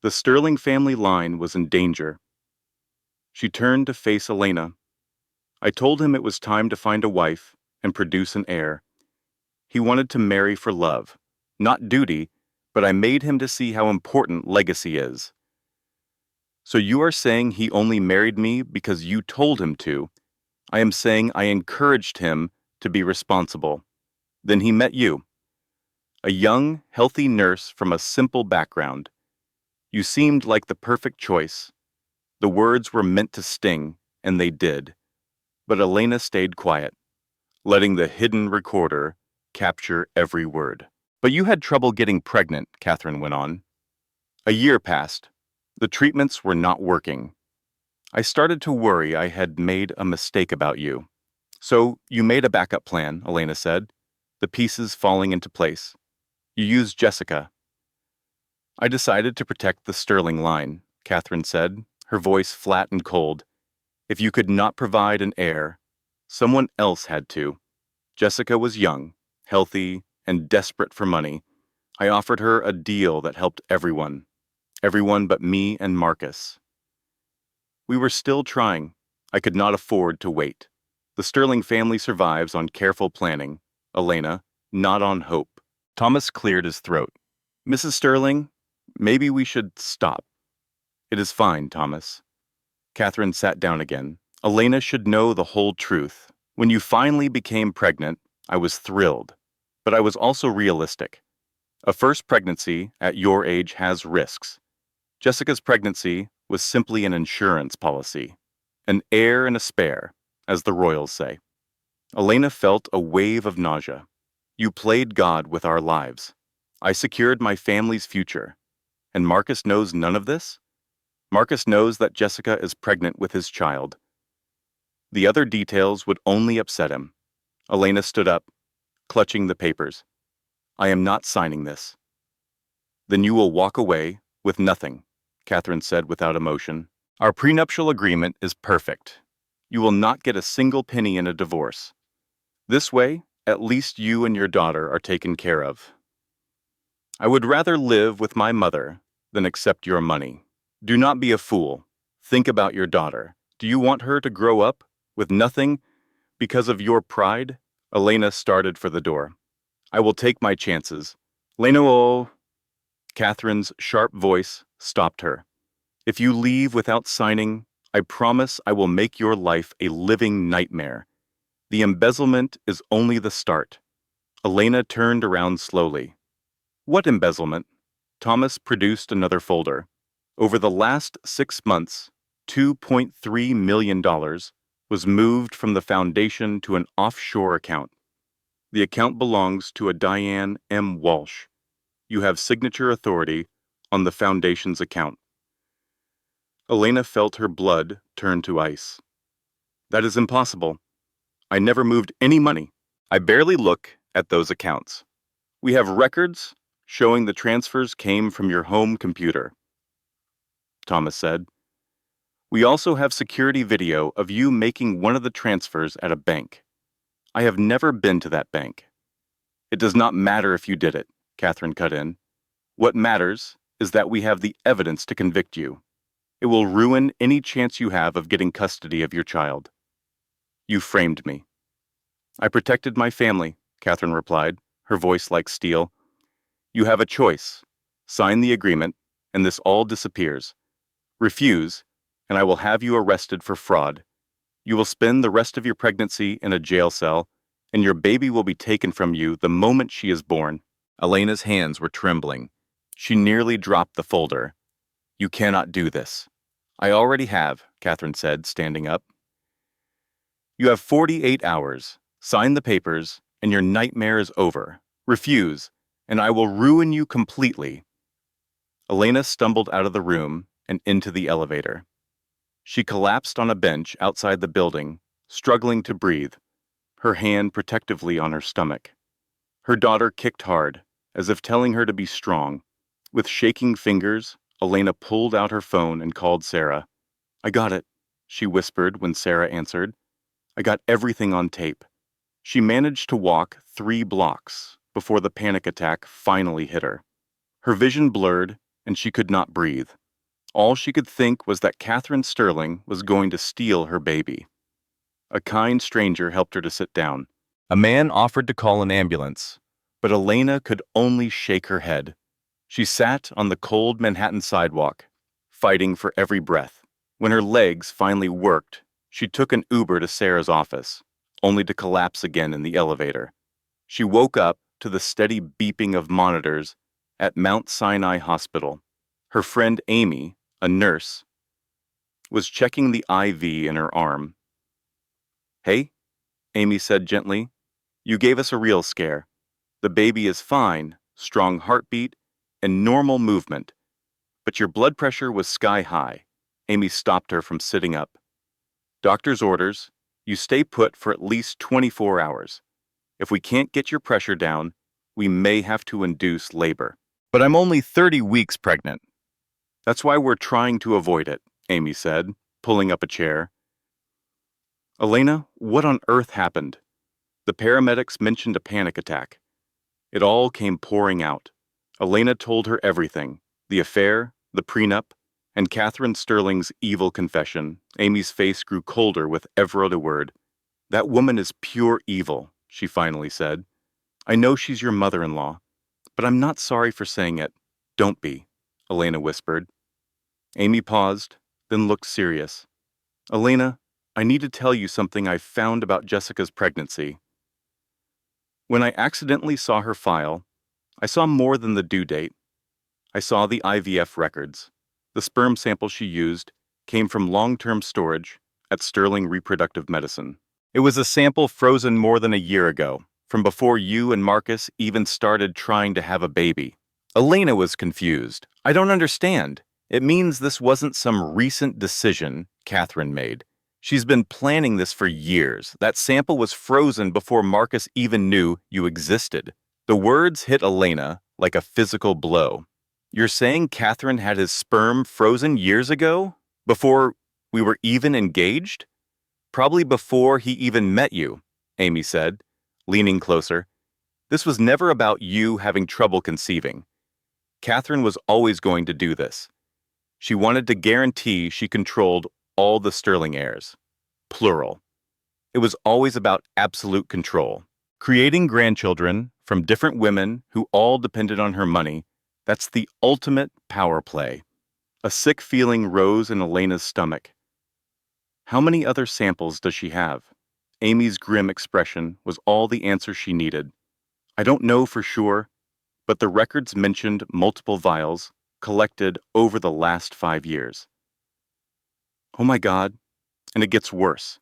The Sterling family line was in danger. She turned to face Elena. I told him it was time to find a wife and produce an heir. He wanted to marry for love, not duty, but I made him to see how important legacy is. So you are saying he only married me because you told him to. I am saying I encouraged him to be responsible. Then he met you. A young, healthy nurse from a simple background. You seemed like the perfect choice. The words were meant to sting, and they did. But Elena stayed quiet, letting the hidden recorder capture every word. But you had trouble getting pregnant, Catherine went on. A year passed. The treatments were not working. I started to worry I had made a mistake about you. So you made a backup plan, Elena said, the pieces falling into place. You used Jessica. I decided to protect the Sterling line, Catherine said, her voice flat and cold. If you could not provide an heir, someone else had to. Jessica was young, healthy, and desperate for money. I offered her a deal that helped everyone but me and Marcus. We were still trying. I could not afford to wait. The Sterling family survives on careful planning. Elena, not on hope. Thomas cleared his throat. Mrs. Sterling, maybe we should stop. It is fine, Thomas. Catherine sat down again. Elena should know the whole truth. When you finally became pregnant, I was thrilled. But I was also realistic. A first pregnancy at your age has risks. Jessica's pregnancy was simply an insurance policy. An heir and a spare, as the royals say. Elena felt a wave of nausea. You played God with our lives. I secured my family's future. And Marcus knows none of this? Marcus knows that Jessica is pregnant with his child. The other details would only upset him. Elena stood up, clutching the papers. I am not signing this. Then you will walk away with nothing, Catherine said without emotion. Our prenuptial agreement is perfect. You will not get a single penny in a divorce. This way, at least you and your daughter are taken care of. I would rather live with my mother than accept your money. Do not be a fool. Think about your daughter. Do you want her to grow up with nothing because of your pride? Elena started for the door. I will take my chances. Leno. Catherine's sharp voice stopped her. If you leave without signing, I promise I will make your life a living nightmare. The embezzlement is only the start. Elena turned around slowly. What embezzlement? Thomas produced another folder. Over the last 6 months, $2.3 million was moved from the foundation to an offshore account. The account belongs to a Diane M. Walsh. You have signature authority on the foundation's account. Elena felt her blood turn to ice. That is impossible. I never moved any money. I barely look at those accounts. We have records showing the transfers came from your home computer, Thomas said. We also have security video of you making one of the transfers at a bank. I have never been to that bank. It does not matter if you did it, Catherine cut in. What matters is that we have the evidence to convict you. It will ruin any chance you have of getting custody of your child. You framed me. I protected my family, Catherine replied, her voice like steel. You have a choice. Sign the agreement, and this all disappears. Refuse, and I will have you arrested for fraud. You will spend the rest of your pregnancy in a jail cell, and your baby will be taken from you the moment she is born. Elena's hands were trembling. She nearly dropped the folder. You cannot do this. I already have, Catherine said, standing up. You have 48 hours. Sign the papers, and your nightmare is over. Refuse, and I will ruin you completely. Elena stumbled out of the room and into the elevator. She collapsed on a bench outside the building, struggling to breathe, her hand protectively on her stomach. Her daughter kicked hard, as if telling her to be strong. With shaking fingers, Elena pulled out her phone and called Sarah. I got it, she whispered when Sarah answered. I got everything on tape. She managed to walk 3 blocks before the panic attack finally hit her. Her vision blurred, and she could not breathe. All she could think was that Catherine Sterling was going to steal her baby. A kind stranger helped her to sit down. A man offered to call an ambulance, but Elena could only shake her head. She sat on the cold Manhattan sidewalk, fighting for every breath. When her legs finally worked, she took an Uber to Sarah's office, only to collapse again in the elevator. She woke up to the steady beeping of monitors at Mount Sinai Hospital. Her friend Amy, a nurse, was checking the IV in her arm. Hey, Amy said gently, you gave us a real scare. The baby is fine, strong heartbeat, and normal movement. But your blood pressure was sky high. Amy stopped her from sitting up. Doctor's orders, you stay put for at least 24 hours. If we can't get your pressure down, we may have to induce labor. But I'm only 30 weeks pregnant. That's why we're trying to avoid it, Amy said, pulling up a chair. Elena, what on earth happened? The paramedics mentioned a panic attack. It all came pouring out. Elena told her everything, the affair, the prenup, And Catherine Sterling's evil confession. Amy's face grew colder with every other word. That woman is pure evil, she finally said. I know she's your mother-in-law, but I'm not sorry for saying it. Don't be, Elena whispered. Amy paused, then looked serious. Elena, I need to tell you something I found about Jessica's pregnancy. When I accidentally saw her file, I saw more than the due date. I saw the IVF records. The sperm sample she used came from long-term storage at Sterling Reproductive Medicine. It was a sample frozen more than a year ago, from before you and Marcus even started trying to have a baby. Elena was confused. I don't understand. It means this wasn't some recent decision Catherine made. She's been planning this for years. That sample was frozen before Marcus even knew you existed. The words hit Elena like a physical blow. You're saying Catherine had his sperm frozen years ago? Before we were even engaged? Probably before he even met you, Amy said, leaning closer. This was never about you having trouble conceiving. Catherine was always going to do this. She wanted to guarantee she controlled all the Sterling heirs. Plural. It was always about absolute control. Creating grandchildren from different women who all depended on her money, that's the ultimate power play. A sick feeling rose in Elena's stomach. How many other samples does she have? Amy's grim expression was all the answer she needed. I don't know for sure, but the records mentioned multiple vials collected over the last 5 years. Oh my God, and it gets worse.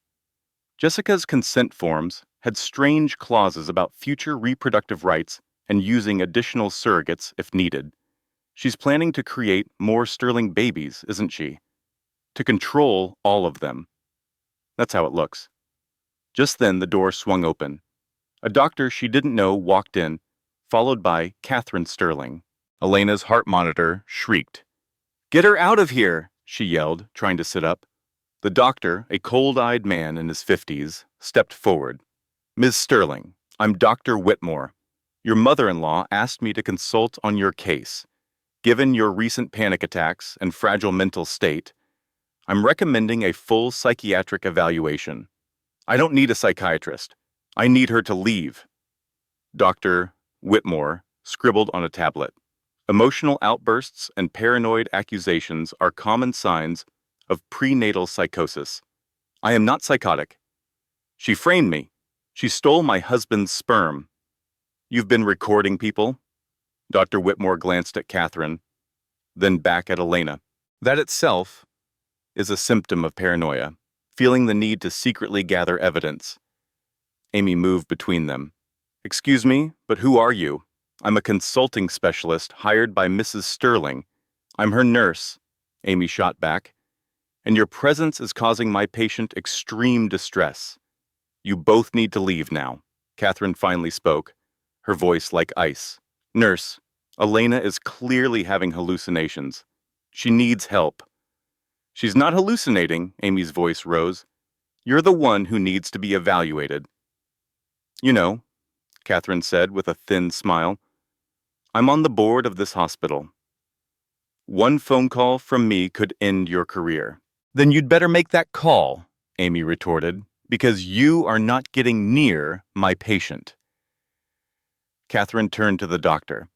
Jessica's consent forms had strange clauses about future reproductive rights and using additional surrogates if needed. She's planning to create more Sterling babies, isn't she? To control all of them. That's how it looks. Just then the door swung open. A doctor she didn't know walked in, followed by Catherine Sterling. Elena's heart monitor shrieked. Get her out of here, she yelled, trying to sit up. The doctor, a cold-eyed man in his 50s, stepped forward. Ms. Sterling, I'm Dr. Whitmore. Your mother-in-law asked me to consult on your case. Given your recent panic attacks and fragile mental state, I'm recommending a full psychiatric evaluation. I don't need a psychiatrist. I need her to leave. Dr. Whitmore scribbled on a tablet. Emotional outbursts and paranoid accusations are common signs of prenatal psychosis. I am not psychotic. She framed me. She stole my husband's sperm. You've been recording people? Dr. Whitmore glanced at Catherine, then back at Elena. That itself is a symptom of paranoia, feeling the need to secretly gather evidence. Amy moved between them. Excuse me, but who are you? I'm a consulting specialist hired by Mrs. Sterling. I'm her nurse, Amy shot back. And your presence is causing my patient extreme distress. You both need to leave now. Catherine finally spoke, her voice like ice. Nurse, Elena is clearly having hallucinations. She needs help. She's not hallucinating, Amy's voice rose. You're the one who needs to be evaluated. You know, Catherine said with a thin smile, I'm on the board of this hospital. One phone call from me could end your career. Then you'd better make that call, Amy retorted, because you are not getting near my patient. Catherine turned to the doctor.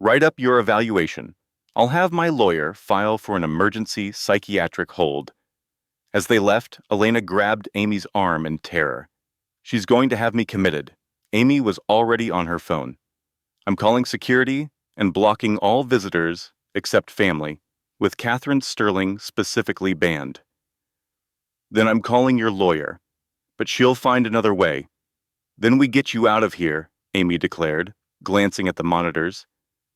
Write up your evaluation. I'll have my lawyer file for an emergency psychiatric hold. As they left, Elena grabbed Amy's arm in terror. She's going to have me committed. Amy was already on her phone. I'm calling security and blocking all visitors except family, with Catherine Sterling specifically banned. Then I'm calling your lawyer, but she'll find another way. Then we get you out of here, Amy declared, glancing at the monitors.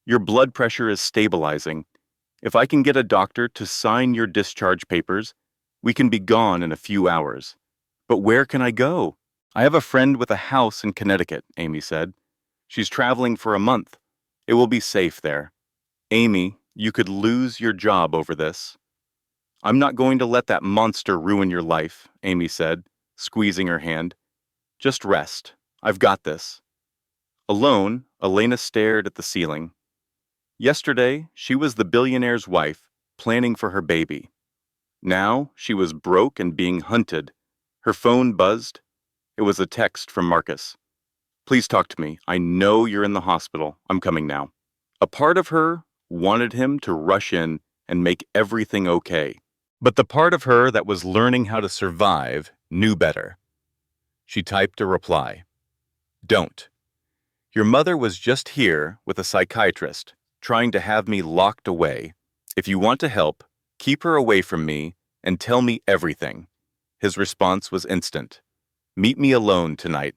Your blood pressure is stabilizing. If I can get a doctor to sign your discharge papers, we can be gone in a few hours. But where can I go? I have a friend with a house in Connecticut, Amy said. She's traveling for a month. It will be safe there. Amy, you could lose your job over this. I'm not going to let that monster ruin your life, Amy said, squeezing her hand. Just rest. I've got this. Alone, Elena stared at the ceiling. Yesterday, she was the billionaire's wife, planning for her baby. Now she was broke and being hunted. Her phone buzzed. It was a text from Marcus. "Please talk to me. I know you're in the hospital. I'm coming now." A part of her wanted him to rush in and make everything okay. But the part of her that was learning how to survive knew better. She typed a reply. "Don't. Your mother was just here with a psychiatrist, trying to have me locked away. If you want to help, keep her away from me and tell me everything." His response was instant. "Meet me alone tonight.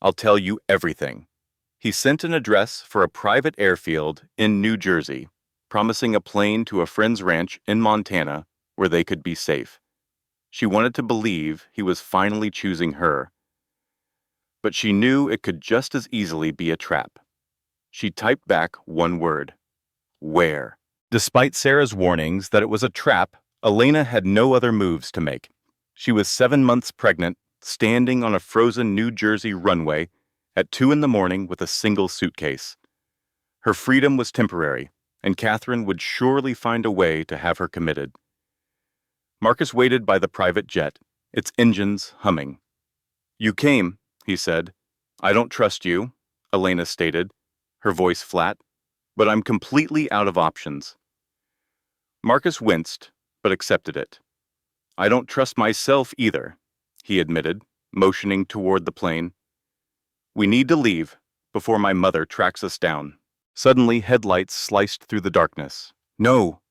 I'll tell you everything." He sent an address for a private airfield in New Jersey, promising a plane to a friend's ranch in Montana where they could be safe. She wanted to believe he was finally choosing her, but she knew it could just as easily be a trap. She typed back one word: "Where?" Despite Sarah's warnings that it was a trap, Elena had no other moves to make. She was 7 months pregnant, standing on a frozen New Jersey runway at 2 a.m. with a single suitcase. Her freedom was temporary, and Catherine would surely find a way to have her committed. Marcus waited by the private jet, its engines humming. "You came," he said. "I don't trust you," Elena stated, her voice flat, "but I'm completely out of options." Marcus winced, but accepted it. "I don't trust myself either," he admitted, motioning toward the plane. "We need to leave before my mother tracks us down." Suddenly, headlights sliced through the darkness. "No,"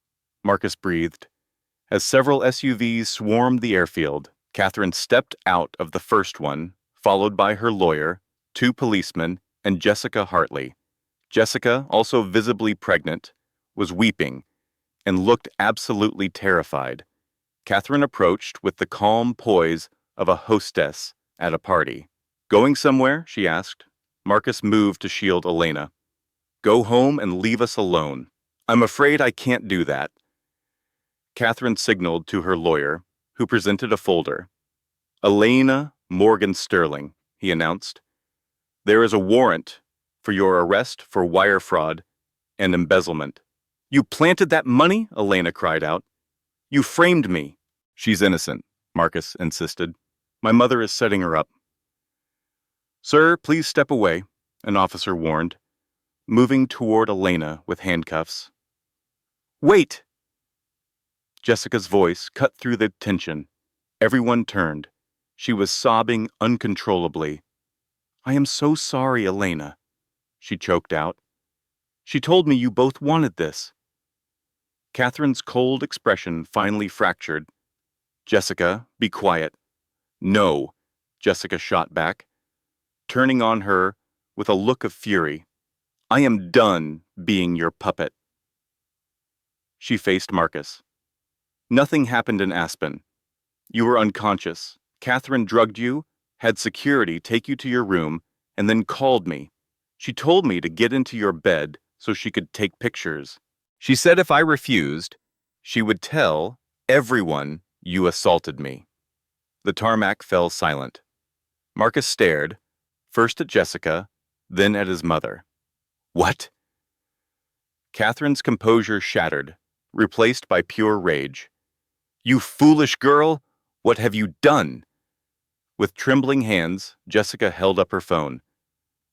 Marcus breathed. As several SUVs swarmed the airfield, Catherine stepped out of the first one, followed by her lawyer, 2 policemen, and Jessica Hartley. Jessica, also visibly pregnant, was weeping and looked absolutely terrified. Catherine approached with the calm poise of a hostess at a party. "Going somewhere?" she asked. Marcus moved to shield Elena. "Go home and leave us alone." "I'm afraid I can't do that." Catherine signaled to her lawyer, who presented a folder. "Elena Morgan Sterling," he announced. "There is a warrant for your arrest for wire fraud and embezzlement." "You planted that money?" Elena cried out. "You framed me." "She's innocent," Marcus insisted. "My mother is setting her up." "Sir, please step away," an officer warned, moving toward Elena with handcuffs. "Wait!" Jessica's voice cut through the tension. Everyone turned. She was sobbing uncontrollably. "I am so sorry, Elena," she choked out. "She told me you both wanted this." Catherine's cold expression finally fractured. "Jessica, be quiet." "No," Jessica shot back, turning on her with a look of fury. "I am done being your puppet." She faced Marcus. "Nothing happened in Aspen. You were unconscious. Catherine drugged you, had security take you to your room, and then called me. She told me to get into your bed so she could take pictures. She said if I refused, she would tell everyone you assaulted me." The tarmac fell silent. Marcus stared, first at Jessica, then at his mother. "What?" Catherine's composure shattered, replaced by pure rage. "You foolish girl! What have you done?" With trembling hands, Jessica held up her phone.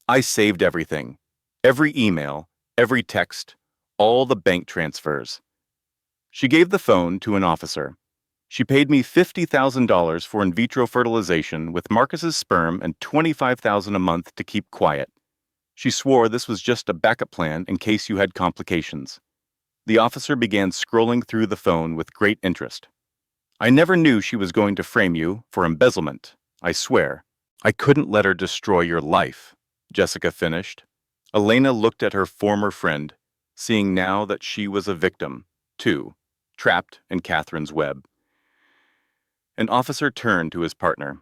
"I saved everything. Every email, every text, all the bank transfers." She gave the phone to an officer. "She paid me $50,000 for in vitro fertilization with Marcus's sperm and $25,000 a month to keep quiet. She swore this was just a backup plan in case you had complications." The officer began scrolling through the phone with great interest. "I never knew she was going to frame you for embezzlement, I swear. I couldn't let her destroy your life," Jessica finished. Elena looked at her former friend, seeing now that she was a victim, too, trapped in Catherine's web. An officer turned to his partner.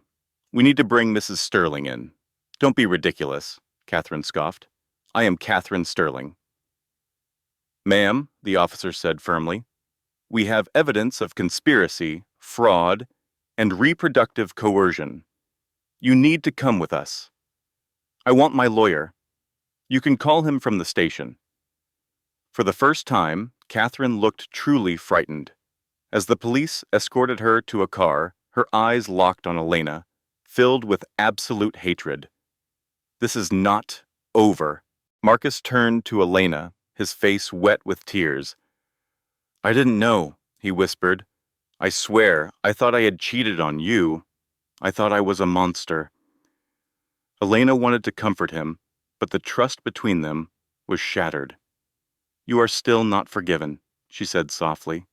"We need to bring Mrs. Sterling in." "Don't be ridiculous," Catherine scoffed. "I am Catherine Sterling." "Ma'am," the officer said firmly, "we have evidence of conspiracy, fraud, and reproductive coercion. You need to come with us. I want my lawyer. You can call him from the station." For the first time, Catherine looked truly frightened. As the police escorted her to a car, her eyes locked on Elena, filled with absolute hatred. This is not over. Marcus turned to Elena, his face wet with tears. I didn't know, he whispered. I swear, I thought I had cheated on you. I thought I was a monster. Elena wanted to comfort him, but the trust between them was shattered. You are still not forgiven, she said softly.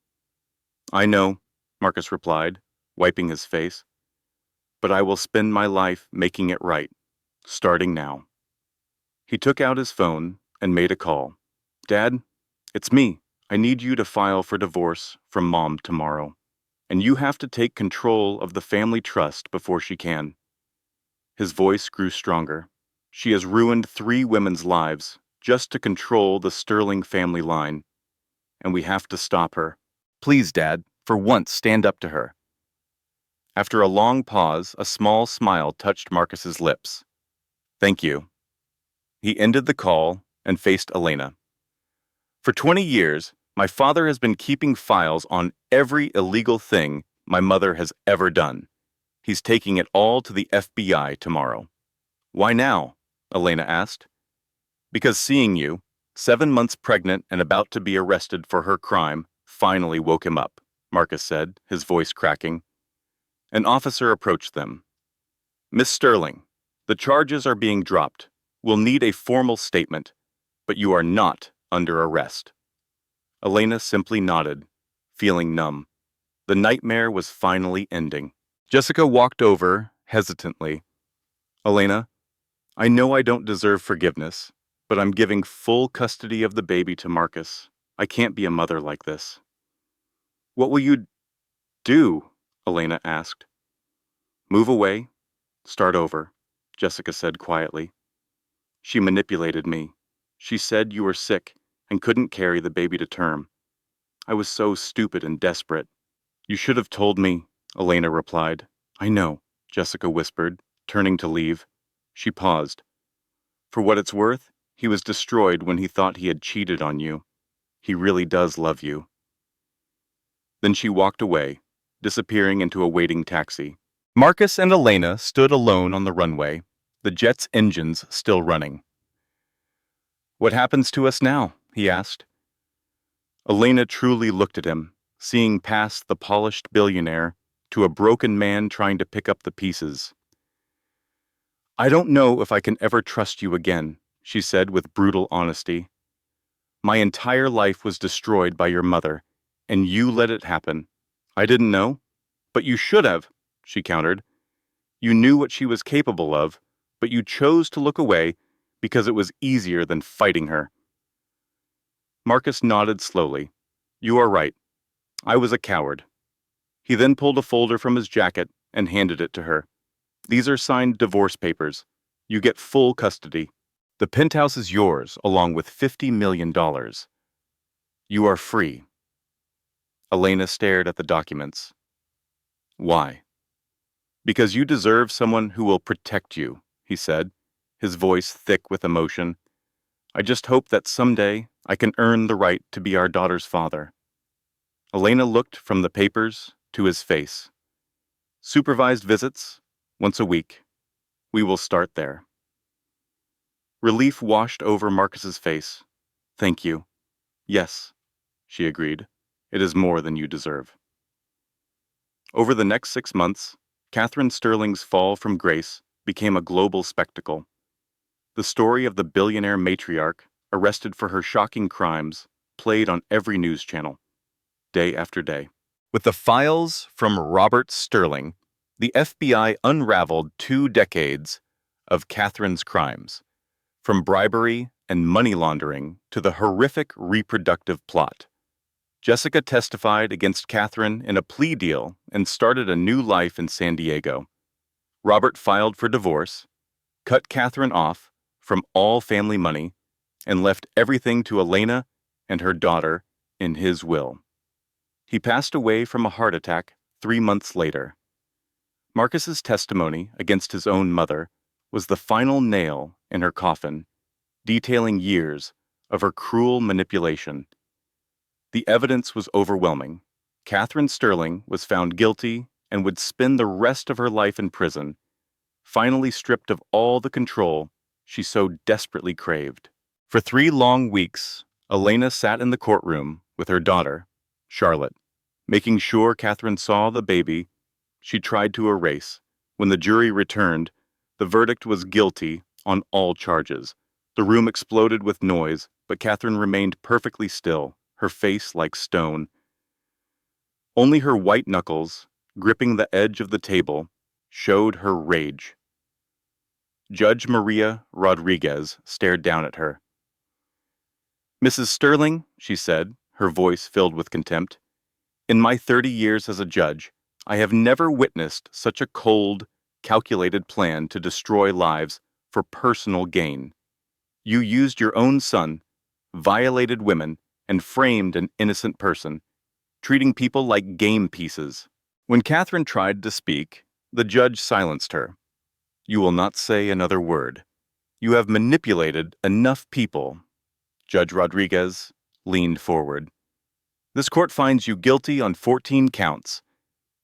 I know, Marcus replied, wiping his face. But I will spend my life making it right, starting now. He took out his phone and made a call. Dad, it's me. I need you to file for divorce from Mom tomorrow. And you have to take control of the family trust before she can. His voice grew stronger. She has ruined 3 women's lives just to control the Sterling family line. And we have to stop her. Please, Dad, for once stand up to her. After a long pause, a small smile touched Marcus's lips. Thank you. He ended the call and faced Elena. For 20 years, my father has been keeping files on every illegal thing my mother has ever done. He's taking it all to the FBI tomorrow. Why now? Elena asked. Because seeing you, 7 months pregnant and about to be arrested for her crime, finally woke him up, Marcus said, his voice cracking. An officer approached them. Miss Sterling, the charges are being dropped. We'll need a formal statement, but you are not under arrest. Elena simply nodded, feeling numb. The nightmare was finally ending. Jessica walked over, hesitantly. Elena, I know I don't deserve forgiveness, but I'm giving full custody of the baby to Marcus. I can't be a mother like this. What will you do? Elena asked. Move away, start over, Jessica said quietly. She manipulated me. She said you were sick and couldn't carry the baby to term. I was so stupid and desperate. You should have told me, Elena replied. I know, Jessica whispered, turning to leave. She paused. For what it's worth, he was destroyed when he thought he had cheated on you. He really does love you. Then she walked away, disappearing into a waiting taxi. Marcus and Elena stood alone on the runway, the jet's engines still running. What happens to us now? He asked. Elena truly looked at him, seeing past the polished billionaire to a broken man trying to pick up the pieces. I don't know if I can ever trust you again, she said with brutal honesty. My entire life was destroyed by your mother, and you let it happen. I didn't know, but you should have, she countered. You knew what she was capable of, but you chose to look away because it was easier than fighting her. Marcus nodded slowly. You are right. I was a coward. He then pulled a folder from his jacket and handed it to her. These are signed divorce papers. You get full custody. The penthouse is yours, along with $50 million. You are free. Elena stared at the documents. Why? Because you deserve someone who will protect you, he said, his voice thick with emotion. I just hope that someday I can earn the right to be our daughter's father. Elena looked from the papers to his face. Supervised visits, once a week. We will start there. Relief washed over Marcus's face. Thank you. Yes, she agreed. It is more than you deserve. Over the next 6 months, Catherine Sterling's fall from grace became a global spectacle. The story of the billionaire matriarch, arrested for her shocking crimes, played on every news channel, day after day. With the files from Robert Sterling, the FBI unraveled 2 decades of Catherine's crimes, from bribery and money laundering to the horrific reproductive plot. Jessica testified against Catherine in a plea deal and started a new life in San Diego. Robert filed for divorce, cut Catherine off from all family money, and left everything to Elena and her daughter in his will. He passed away from a heart attack 3 months later. Marcus's testimony against his own mother was the final nail in her coffin, detailing years of her cruel manipulation. The evidence was overwhelming. Catherine Sterling was found guilty and would spend the rest of her life in prison, finally stripped of all the control she so desperately craved. For 3 long weeks, Elena sat in the courtroom with her daughter, Charlotte, making sure Catherine saw the baby she tried to erase. When the jury returned, the verdict was guilty on all charges. The room exploded with noise, but Catherine remained perfectly still, her face like stone. Only her white knuckles, gripping the edge of the table, showed her rage. Judge Maria Rodriguez stared down at her. "Mrs. Sterling," she said, her voice filled with contempt, "in my 30 years as a judge, I have never witnessed such a cold, calculated plan to destroy lives for personal gain. You used your own son, violated women, and framed an innocent person, treating people like game pieces." When Catherine tried to speak, the judge silenced her. "You will not say another word. You have manipulated enough people." Judge Rodriguez leaned forward. "This court finds you guilty on 14 counts,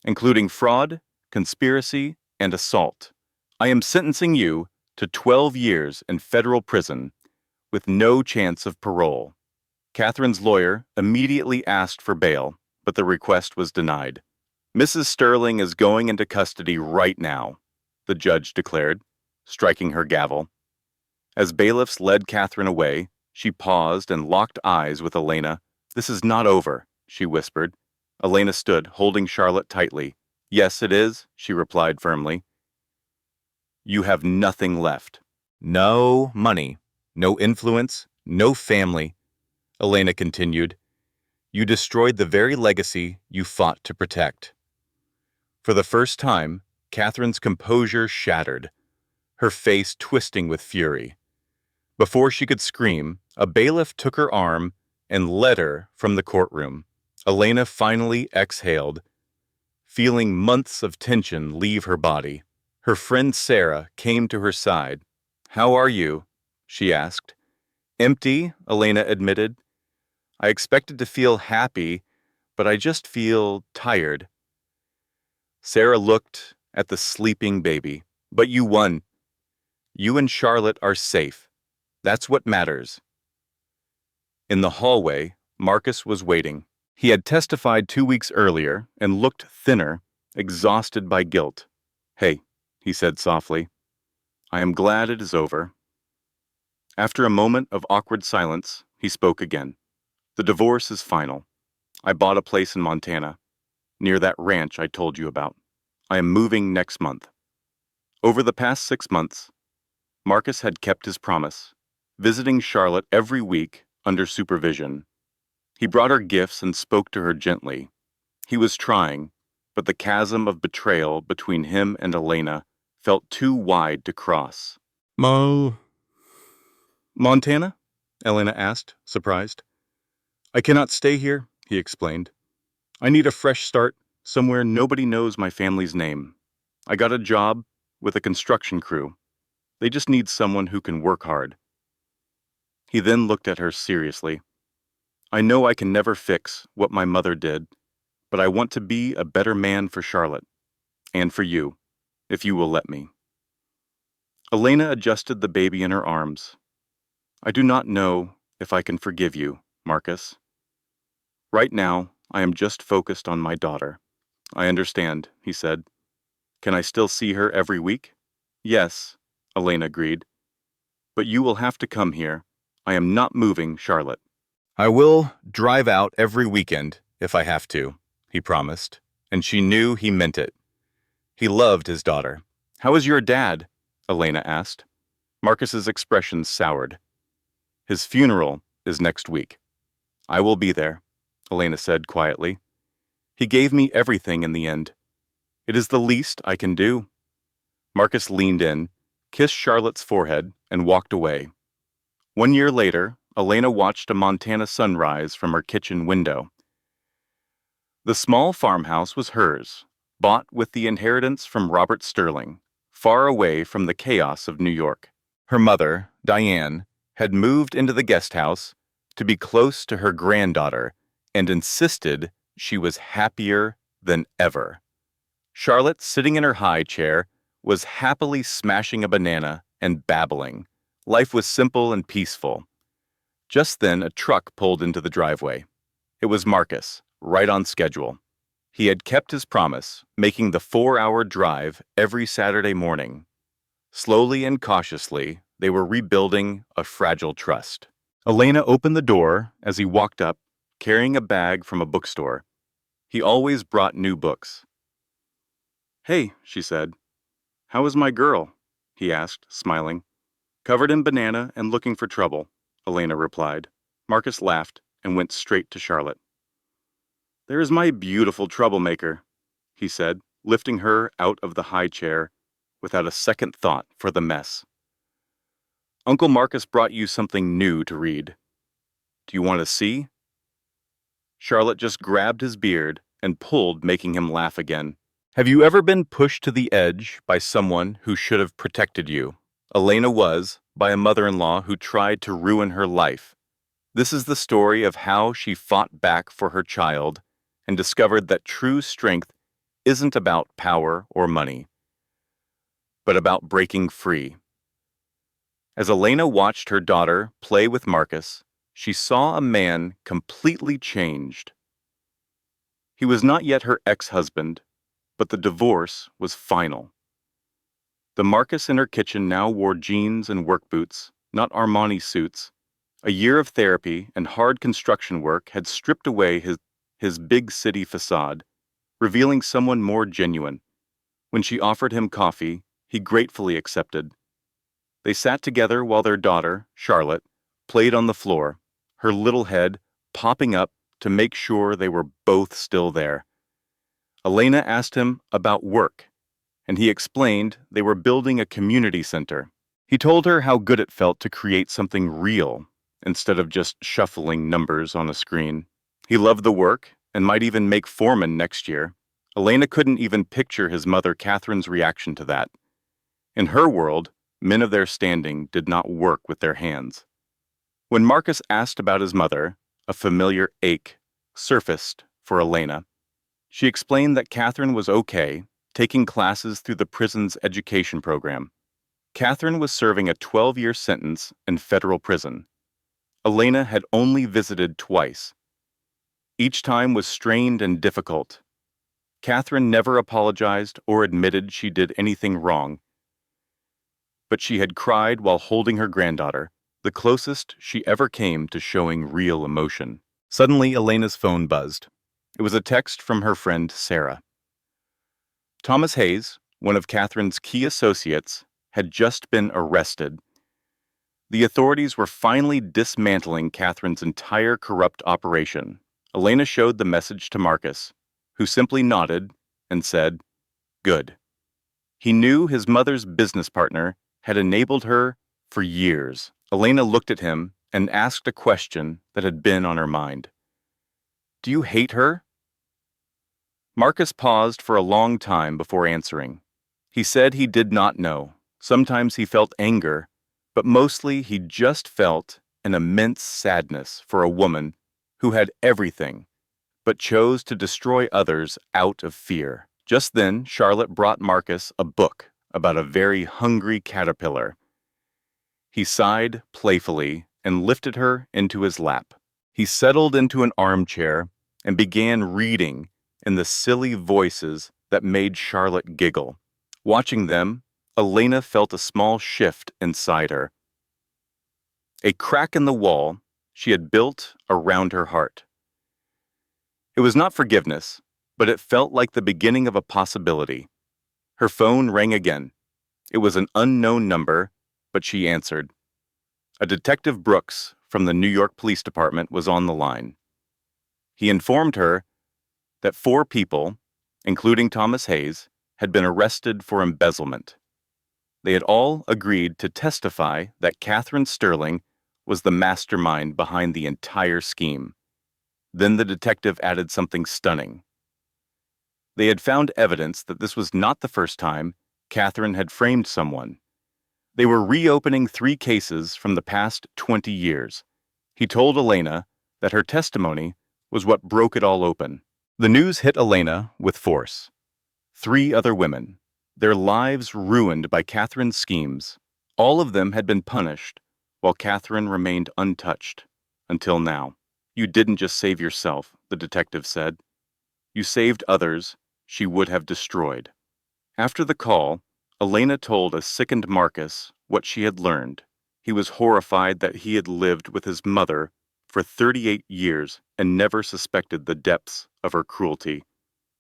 including fraud, conspiracy, and assault. I am sentencing you to 12 years in federal prison with no chance of parole." Catherine's lawyer immediately asked for bail, but the request was denied. "Mrs. Sterling is going into custody right now," the judge declared, striking her gavel. As bailiffs led Catherine away, she paused and locked eyes with Elena. "This is not over," she whispered. Elena stood, holding Charlotte tightly. "Yes, it is," she replied firmly. "You have nothing left. No money, no influence, no family," Elena continued. "You destroyed the very legacy you fought to protect." For the first time, Catherine's composure shattered, her face twisting with fury. Before she could scream, a bailiff took her arm and led her from the courtroom. Elena finally exhaled, feeling months of tension leave her body. Her friend Sarah came to her side. "How are you?" she asked. "Empty," Elena admitted. "I expected to feel happy, but I just feel tired." Sarah looked at the sleeping baby. "But you won. You and Charlotte are safe. That's what matters." In the hallway, Marcus was waiting. He had testified 2 weeks earlier and looked thinner, exhausted by guilt. "Hey," he said softly, "I am glad it is over." After a moment of awkward silence, he spoke again. "The divorce is final. I bought a place in Montana, near that ranch I told you about. I am moving next month." Over the past 6 months, Marcus had kept his promise, visiting Charlotte every week under supervision. He brought her gifts and spoke to her gently. He was trying, but the chasm of betrayal between him and Elena felt too wide to cross. "Montana?" Elena asked, surprised. "I cannot stay here," he explained. "I need a fresh start, somewhere nobody knows my family's name. I got a job with a construction crew. They just need someone who can work hard." He then looked at her seriously. "I know I can never fix what my mother did, but I want to be a better man for Charlotte, and for you, if you will let me." Elena adjusted the baby in her arms. "I do not know if I can forgive you, Marcus. Right now, I am just focused on my daughter." "I understand," he said. "Can I still see her every week?" "Yes," Elena agreed. "But you will have to come here. I am not moving Charlotte." "I will drive out every weekend if I have to," he promised, and she knew he meant it. He loved his daughter. "How is your dad?" Elena asked. Marcus's expression soured. "His funeral is next week. I will be there," Elena said quietly. "He gave me everything in the end. It is the least I can do." Marcus leaned in, kissed Charlotte's forehead, and walked away. 1 year later, Elena watched a Montana sunrise from her kitchen window. The small farmhouse was hers, bought with the inheritance from Robert Sterling, far away from the chaos of New York. Her mother, Diane, had moved into the guest house to be close to her granddaughter and insisted she was happier than ever. Charlotte, sitting in her high chair, was happily smashing a banana and babbling. Life was simple and peaceful. Just then, a truck pulled into the driveway. It was Marcus, right on schedule. He had kept his promise, making the 4-hour drive every Saturday morning. Slowly and cautiously, they were rebuilding a fragile trust. Elena opened the door as he walked up, carrying a bag from a bookstore. He always brought new books. "Hey," she said. "How is my girl?" he asked, smiling. "Covered in banana and looking for trouble," Elena replied. Marcus laughed and went straight to Charlotte. "There is my beautiful troublemaker," he said, lifting her out of the high chair without a second thought for the mess. "Uncle Marcus brought you something new to read. Do you want to see?" Charlotte just grabbed his beard and pulled, making him laugh again. Have you ever been pushed to the edge by someone who should have protected you? Elena was, by a mother-in-law who tried to ruin her life. This is the story of how she fought back for her child and discovered that true strength isn't about power or money, but about breaking free. As Elena watched her daughter play with Marcus, she saw a man completely changed. He was not yet her ex-husband, but the divorce was final. The Marcus in her kitchen now wore jeans and work boots, not Armani suits. A year of therapy and hard construction work had stripped away his big city facade, revealing someone more genuine. When she offered him coffee, he gratefully accepted. They sat together while their daughter, Charlotte, played on the floor, her little head popping up to make sure they were both still there. Elena asked him about work, and he explained they were building a community center. He told her how good it felt to create something real instead of just shuffling numbers on a screen. He loved the work and might even make foreman next year. Elena couldn't even picture his mother Catherine's reaction to that. In her world, men of their standing did not work with their hands. When Marcus asked about his mother, a familiar ache surfaced for Elena. She explained that Catherine was okay, taking classes through the prison's education program. Catherine was serving a 12-year sentence in federal prison. Elena had only visited twice. Each time was strained and difficult. Catherine never apologized or admitted she did anything wrong. But she had cried while holding her granddaughter, the closest she ever came to showing real emotion. Suddenly, Elena's phone buzzed. It was a text from her friend Sarah. Thomas Hayes, one of Catherine's key associates, had just been arrested. The authorities were finally dismantling Catherine's entire corrupt operation. Elena showed the message to Marcus, who simply nodded and said, "Good." He knew his mother's business partner had enabled her for years. Elena looked at him and asked a question that had been on her mind. "Do you hate her?" Marcus paused for a long time before answering. He said he did not know. Sometimes he felt anger, but mostly he just felt an immense sadness for a woman who had everything, but chose to destroy others out of fear. Just then, Charlotte brought Marcus a book about a very hungry caterpillar. He sighed playfully and lifted her into his lap. He settled into an armchair and began reading in the silly voices that made Charlotte giggle. Watching them, Elena felt a small shift inside her. A crack in the wall she had built around her heart. It was not forgiveness, but it felt like the beginning of a possibility. Her phone rang again. It was an unknown number, but she answered. A Detective Brooks from the New York Police Department was on the line. He informed her that 4 people, including Thomas Hayes, had been arrested for embezzlement. They had all agreed to testify that Catherine Sterling was the mastermind behind the entire scheme. Then the detective added something stunning. They had found evidence that this was not the first time Catherine had framed someone. They were reopening 3 cases from the past 20 years. He told Elena that her testimony was what broke it all open. The news hit Elena with force. 3 other women, their lives ruined by Catherine's schemes. All of them had been punished, while Catherine remained untouched. Until now. You didn't just save yourself, the detective said. You saved others she would have destroyed. After the call, Elena told a sickened Marcus what she had learned. He was horrified that he had lived with his mother for 38 years and never suspected the depths of her cruelty.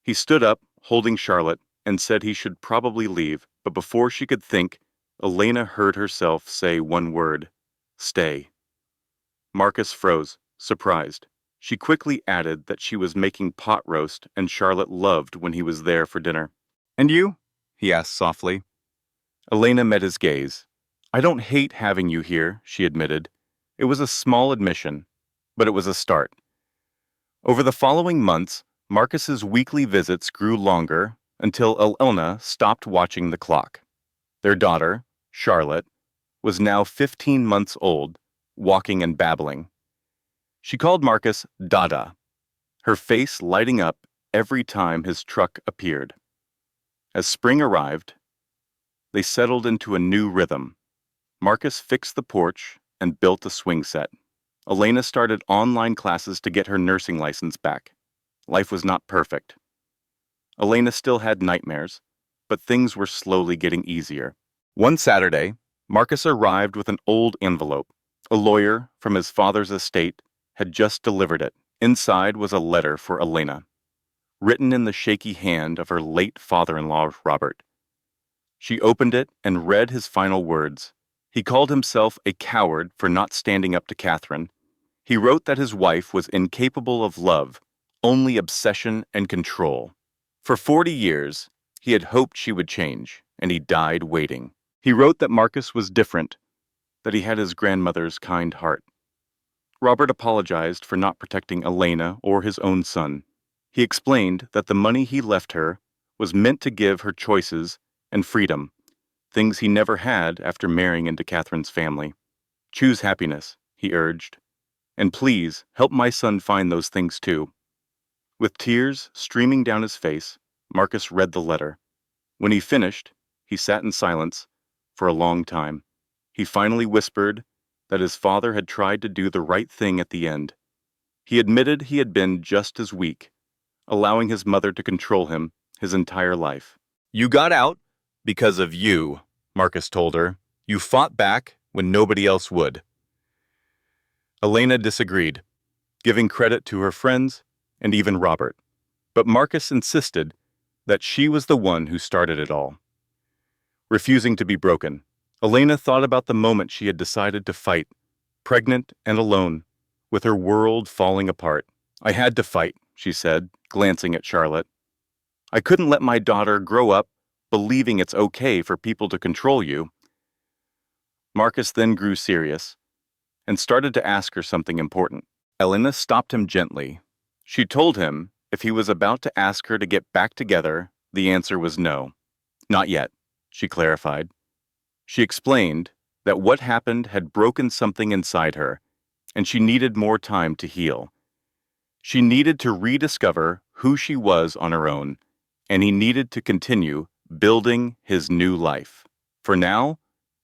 He stood up, holding Charlotte, and said he should probably leave, but before she could think, Elena heard herself say one word, "Stay." Marcus froze, surprised. She quickly added that she was making pot roast and Charlotte loved when he was there for dinner. "And you?" he asked softly. Elena met his gaze. "I don't hate having you here," she admitted. It was a small admission, but it was a start. Over the following months, Marcus's weekly visits grew longer until Elena stopped watching the clock. Their daughter, Charlotte, was now 15 months old, walking and babbling. She called Marcus Dada, her face lighting up every time his truck appeared. As spring arrived, they settled into a new rhythm. Marcus fixed the porch and built a swing set. Elena started online classes to get her nursing license back. Life was not perfect. Elena still had nightmares, but things were slowly getting easier. One Saturday, Marcus arrived with an old envelope. A lawyer from his father's estate had just delivered it. Inside was a letter for Elena, written in the shaky hand of her late father-in-law, Robert. She opened it and read his final words. He called himself a coward for not standing up to Catherine. He wrote that his wife was incapable of love, only obsession and control. For 40 years, he had hoped she would change, and he died waiting. He wrote that Marcus was different, that he had his grandmother's kind heart. Robert apologized for not protecting Elena or his own son. He explained that the money he left her was meant to give her choices and freedom, things he never had after marrying into Catherine's family. "Choose happiness," he urged, "and please help my son find those things too." With tears streaming down his face, Marcus read the letter. When he finished, he sat in silence for a long time. He finally whispered that his father had tried to do the right thing at the end. He admitted he had been just as weak, allowing his mother to control him his entire life. "You got out because of you," Marcus told her. "You fought back when nobody else would." Elena disagreed, giving credit to her friends and even Robert. But Marcus insisted that she was the one who started it all. Refusing to be broken, Elena thought about the moment she had decided to fight, pregnant and alone, with her world falling apart. "I had to fight," she said, glancing at Charlotte. "I couldn't let my daughter grow up believing it's okay for people to control you." Marcus then grew serious and started to ask her something important. Elena stopped him gently. She told him if he was about to ask her to get back together, the answer was no. "Not yet," she clarified. She explained that what happened had broken something inside her, and she needed more time to heal. She needed to rediscover who she was on her own, and he needed to continue building his new life. For now,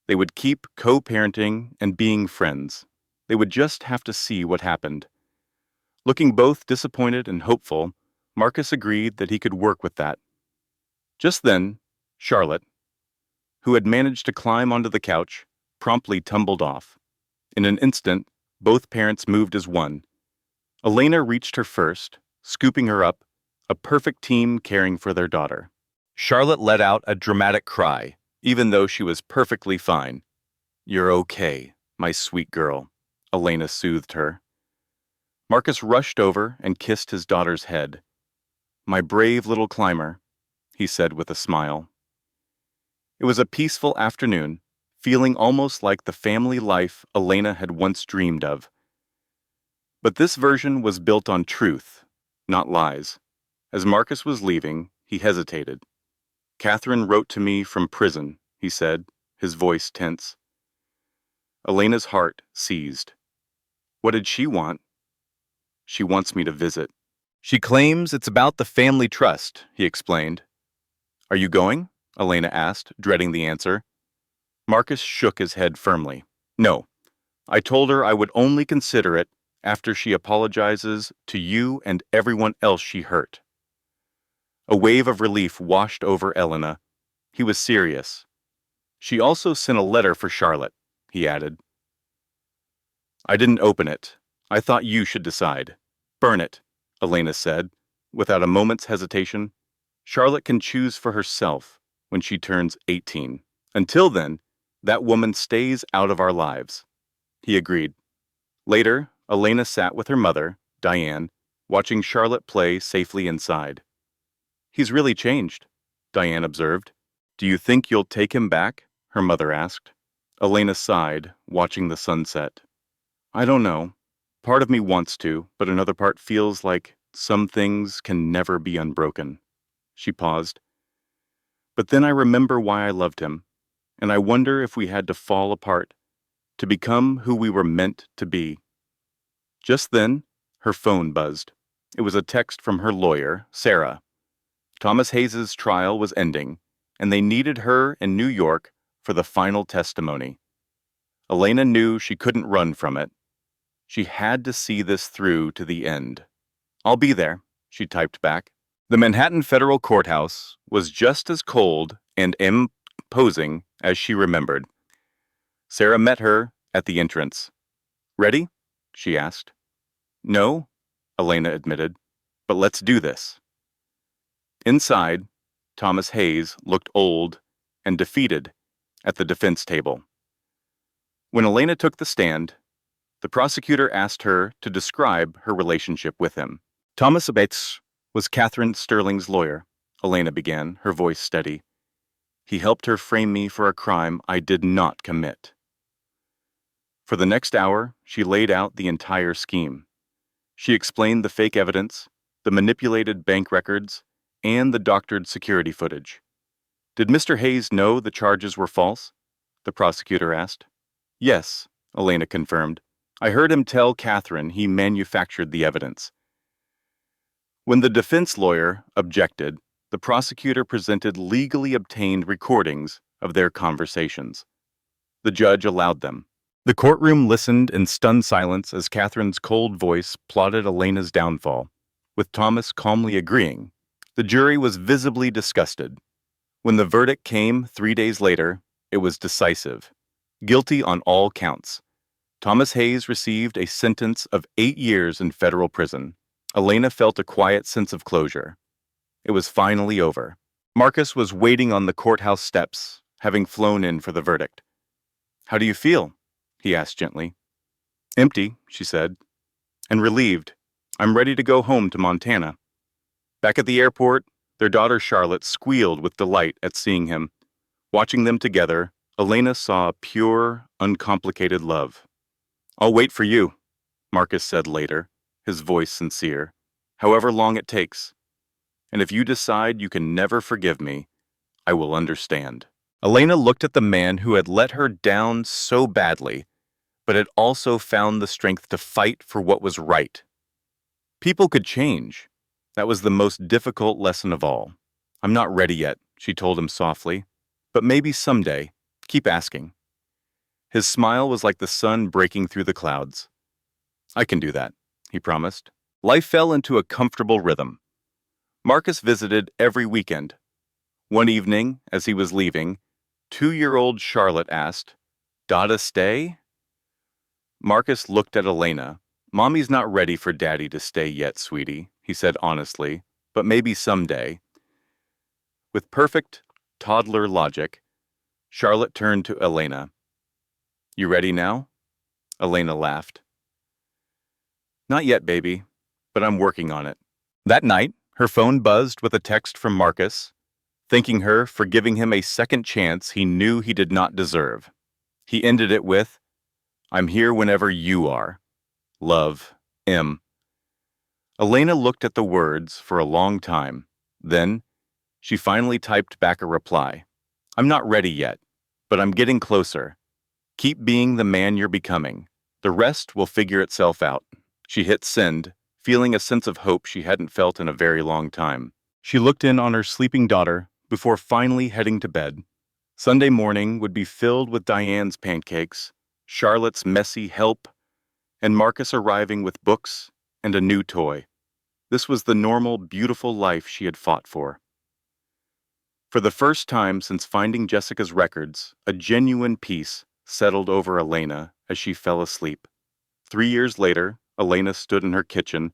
they would keep co-parenting and being friends. They would just have to see what happened. Looking both disappointed and hopeful, Marcus agreed that he could work with that. Just then, Charlotte, who had managed to climb onto the couch, promptly tumbled off. In an instant, both parents moved as one. Elena reached her first, scooping her up, a perfect team caring for their daughter. Charlotte let out a dramatic cry, even though she was perfectly fine. "You're okay, my sweet girl," Elena soothed her. Marcus rushed over and kissed his daughter's head. "My brave little climber," he said with a smile. It was a peaceful afternoon, feeling almost like the family life Elena had once dreamed of. But this version was built on truth, not lies. As Marcus was leaving, he hesitated. "Catherine wrote to me from prison," he said, his voice tense. Elena's heart seized. What did she want? She wants me to visit. She claims it's about the family trust, he explained. Are you going? Elena asked, dreading the answer. Marcus shook his head firmly. No. I told her I would only consider it after she apologizes to you and everyone else she hurt. A wave of relief washed over Elena. He was serious. She also sent a letter for Charlotte, he added. I didn't open it. I thought you should decide. Burn it, Elena said, without a moment's hesitation. Charlotte can choose for herself when she turns 18. Until then, that woman stays out of our lives. He agreed. Later, Elena sat with her mother, Diane, watching Charlotte play safely inside. He's really changed, Diane observed. Do you think you'll take him back? Her mother asked. Elena sighed, watching the sunset. I don't know. Part of me wants to, but another part feels like some things can never be unbroken. She paused. But then I remember why I loved him, and I wonder if we had to fall apart to become who we were meant to be. Just then, her phone buzzed. It was a text from her lawyer, Sarah. Thomas Hayes's trial was ending, and they needed her in New York for the final testimony. Elena knew she couldn't run from it. She had to see this through to the end. I'll be there, she typed back. The Manhattan Federal Courthouse was just as cold and imposing as she remembered. Sarah met her at the entrance. Ready? She asked. No, Elena admitted, but let's do this. Inside, Thomas Hayes looked old and defeated at the defense table. When Elena took the stand, the prosecutor asked her to describe her relationship with him. Thomas Bates was Catherine Sterling's lawyer, Elena began, her voice steady. He helped her frame me for a crime I did not commit. For the next hour, she laid out the entire scheme. She explained the fake evidence, the manipulated bank records, and the doctored security footage. Did Mr. Hayes know the charges were false? The prosecutor asked. Yes, Elena confirmed. I heard him tell Catherine he manufactured the evidence. When the defense lawyer objected, the prosecutor presented legally obtained recordings of their conversations. The judge allowed them. The courtroom listened in stunned silence as Catherine's cold voice plotted Elena's downfall, with Thomas calmly agreeing. The jury was visibly disgusted. When the verdict came 3 days later, it was decisive. Guilty on all counts. Thomas Hayes received a sentence of 8 years in federal prison. Elena felt a quiet sense of closure. It was finally over. Marcus was waiting on the courthouse steps, having flown in for the verdict. How do you feel? He asked gently. Empty, she said, and relieved. I'm ready to go home to Montana. Back at the airport, their daughter Charlotte squealed with delight at seeing him. Watching them together, Elena saw pure, uncomplicated love. I'll wait for you, Marcus said later, his voice sincere, however long it takes. And if you decide you can never forgive me, I will understand. Elena looked at the man who had let her down so badly, but had also found the strength to fight for what was right. People could change. That was the most difficult lesson of all. I'm not ready yet, she told him softly, but maybe someday. Keep asking. His smile was like the sun breaking through the clouds. I can do that, he promised. Life fell into a comfortable rhythm. Marcus visited every weekend. One evening, as he was leaving, 2-year-old Charlotte asked, Dada stay? Marcus looked at Elena. Mommy's not ready for Daddy to stay yet, sweetie, he said honestly, but maybe someday. With perfect toddler logic, Charlotte turned to Elena. You ready now? Elena laughed. Not yet, baby, but I'm working on it. That night, her phone buzzed with a text from Marcus, thanking her for giving him a second chance he knew he did not deserve. He ended it with, I'm here whenever you are. Love, M. Elena looked at the words for a long time. Then, she finally typed back a reply. I'm not ready yet, but I'm getting closer. Keep being the man you're becoming. The rest will figure itself out. She hit send, feeling a sense of hope she hadn't felt in a very long time. She looked in on her sleeping daughter before finally heading to bed. Sunday morning would be filled with Diane's pancakes, Charlotte's messy help, and Marcus arriving with books and a new toy. This was the normal, beautiful life she had fought for. For the first time since finding Jessica's records, a genuine peace settled over Elena as she fell asleep. 3 years later, Elena stood in her kitchen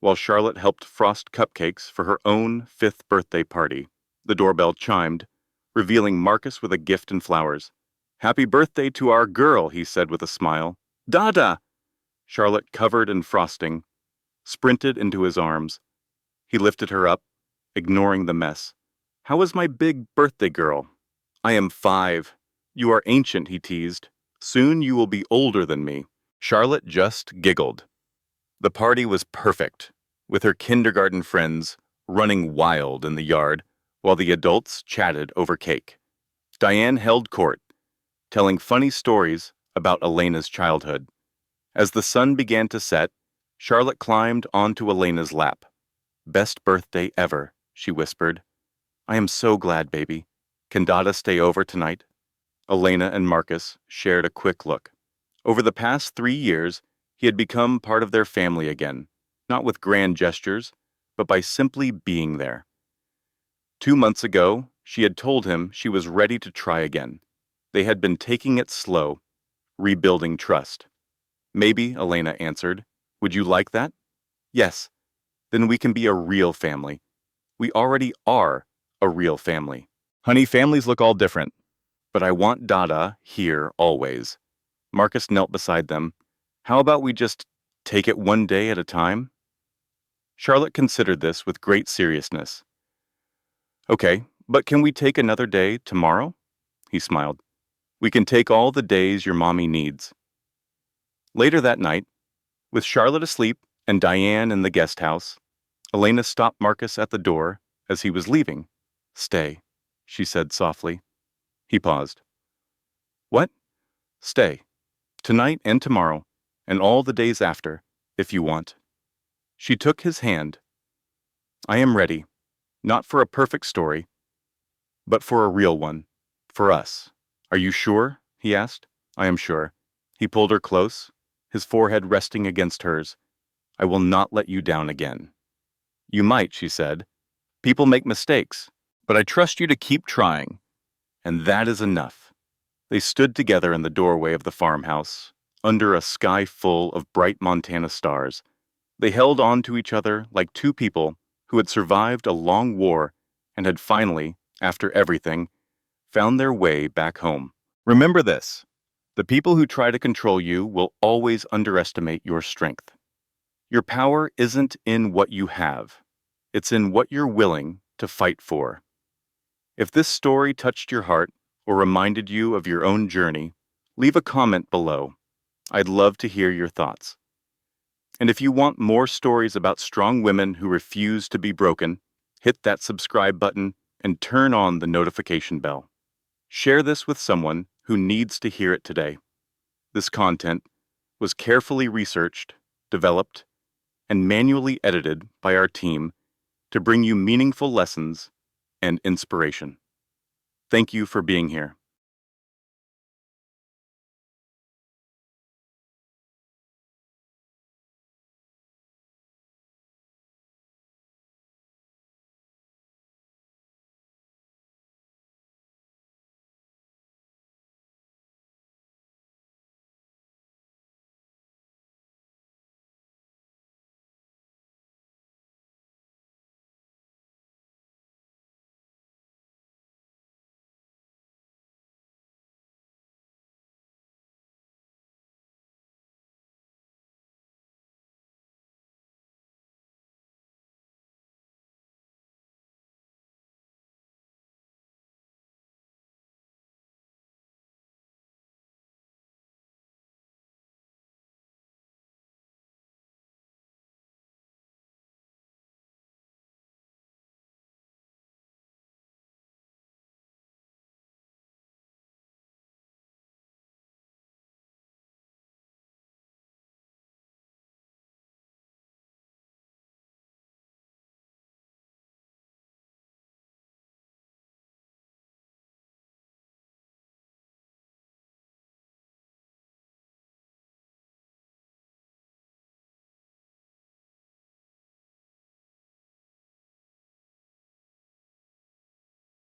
while Charlotte helped frost cupcakes for her own 5th birthday party. The doorbell chimed, revealing Marcus with a gift and flowers. "Happy birthday to our girl," he said with a smile. "Dada!" Charlotte, covered in frosting, sprinted into his arms. He lifted her up, ignoring the mess. "How is my big birthday girl?" "I am 5. You are ancient," he teased. "Soon you will be older than me." Charlotte just giggled. The party was perfect, with her kindergarten friends running wild in the yard while the adults chatted over cake. Diane held court, telling funny stories about Elena's childhood. As the sun began to set, Charlotte climbed onto Elena's lap. "Best birthday ever," she whispered. "I am so glad, baby. Can Dada stay over tonight?" Elena and Marcus shared a quick look. Over the past 3 years, he had become part of their family again, not with grand gestures, but by simply being there. 2 months ago, she had told him she was ready to try again. They had been taking it slow, rebuilding trust. "Maybe," Elena answered. "Would you like that?" "Yes. Then we can be a real family. We already are a real family." "Honey, families look all different. But I want Dada here always." Marcus knelt beside them. "How about we just take it one day at a time?" Charlotte considered this with great seriousness. "Okay, but can we take another day tomorrow?" He smiled. "We can take all the days your mommy needs." Later that night, with Charlotte asleep and Diane in the guest house, Elena stopped Marcus at the door as he was leaving. "Stay," she said softly. He paused. "What?" "Stay. Tonight and tomorrow, and all the days after, if you want." She took his hand. "I am ready, not for a perfect story, but for a real one, for us." "Are you sure?" he asked. "I am sure." He pulled her close, his forehead resting against hers. "I will not let you down again." "You might," she said. "People make mistakes, but I trust you to keep trying, and that is enough." They stood together in the doorway of the farmhouse, under a sky full of bright Montana stars. They held on to each other like two people who had survived a long war and had finally, after everything, found their way back home. Remember this: the people who try to control you will always underestimate your strength. Your power isn't in what you have, it's in what you're willing to fight for. If this story touched your heart or reminded you of your own journey, leave a comment below. I'd love to hear your thoughts. And if you want more stories about strong women who refuse to be broken, hit that subscribe button and turn on the notification bell. Share this with someone who needs to hear it today. This content was carefully researched, developed, and manually edited by our team to bring you meaningful lessons and inspiration. Thank you for being here.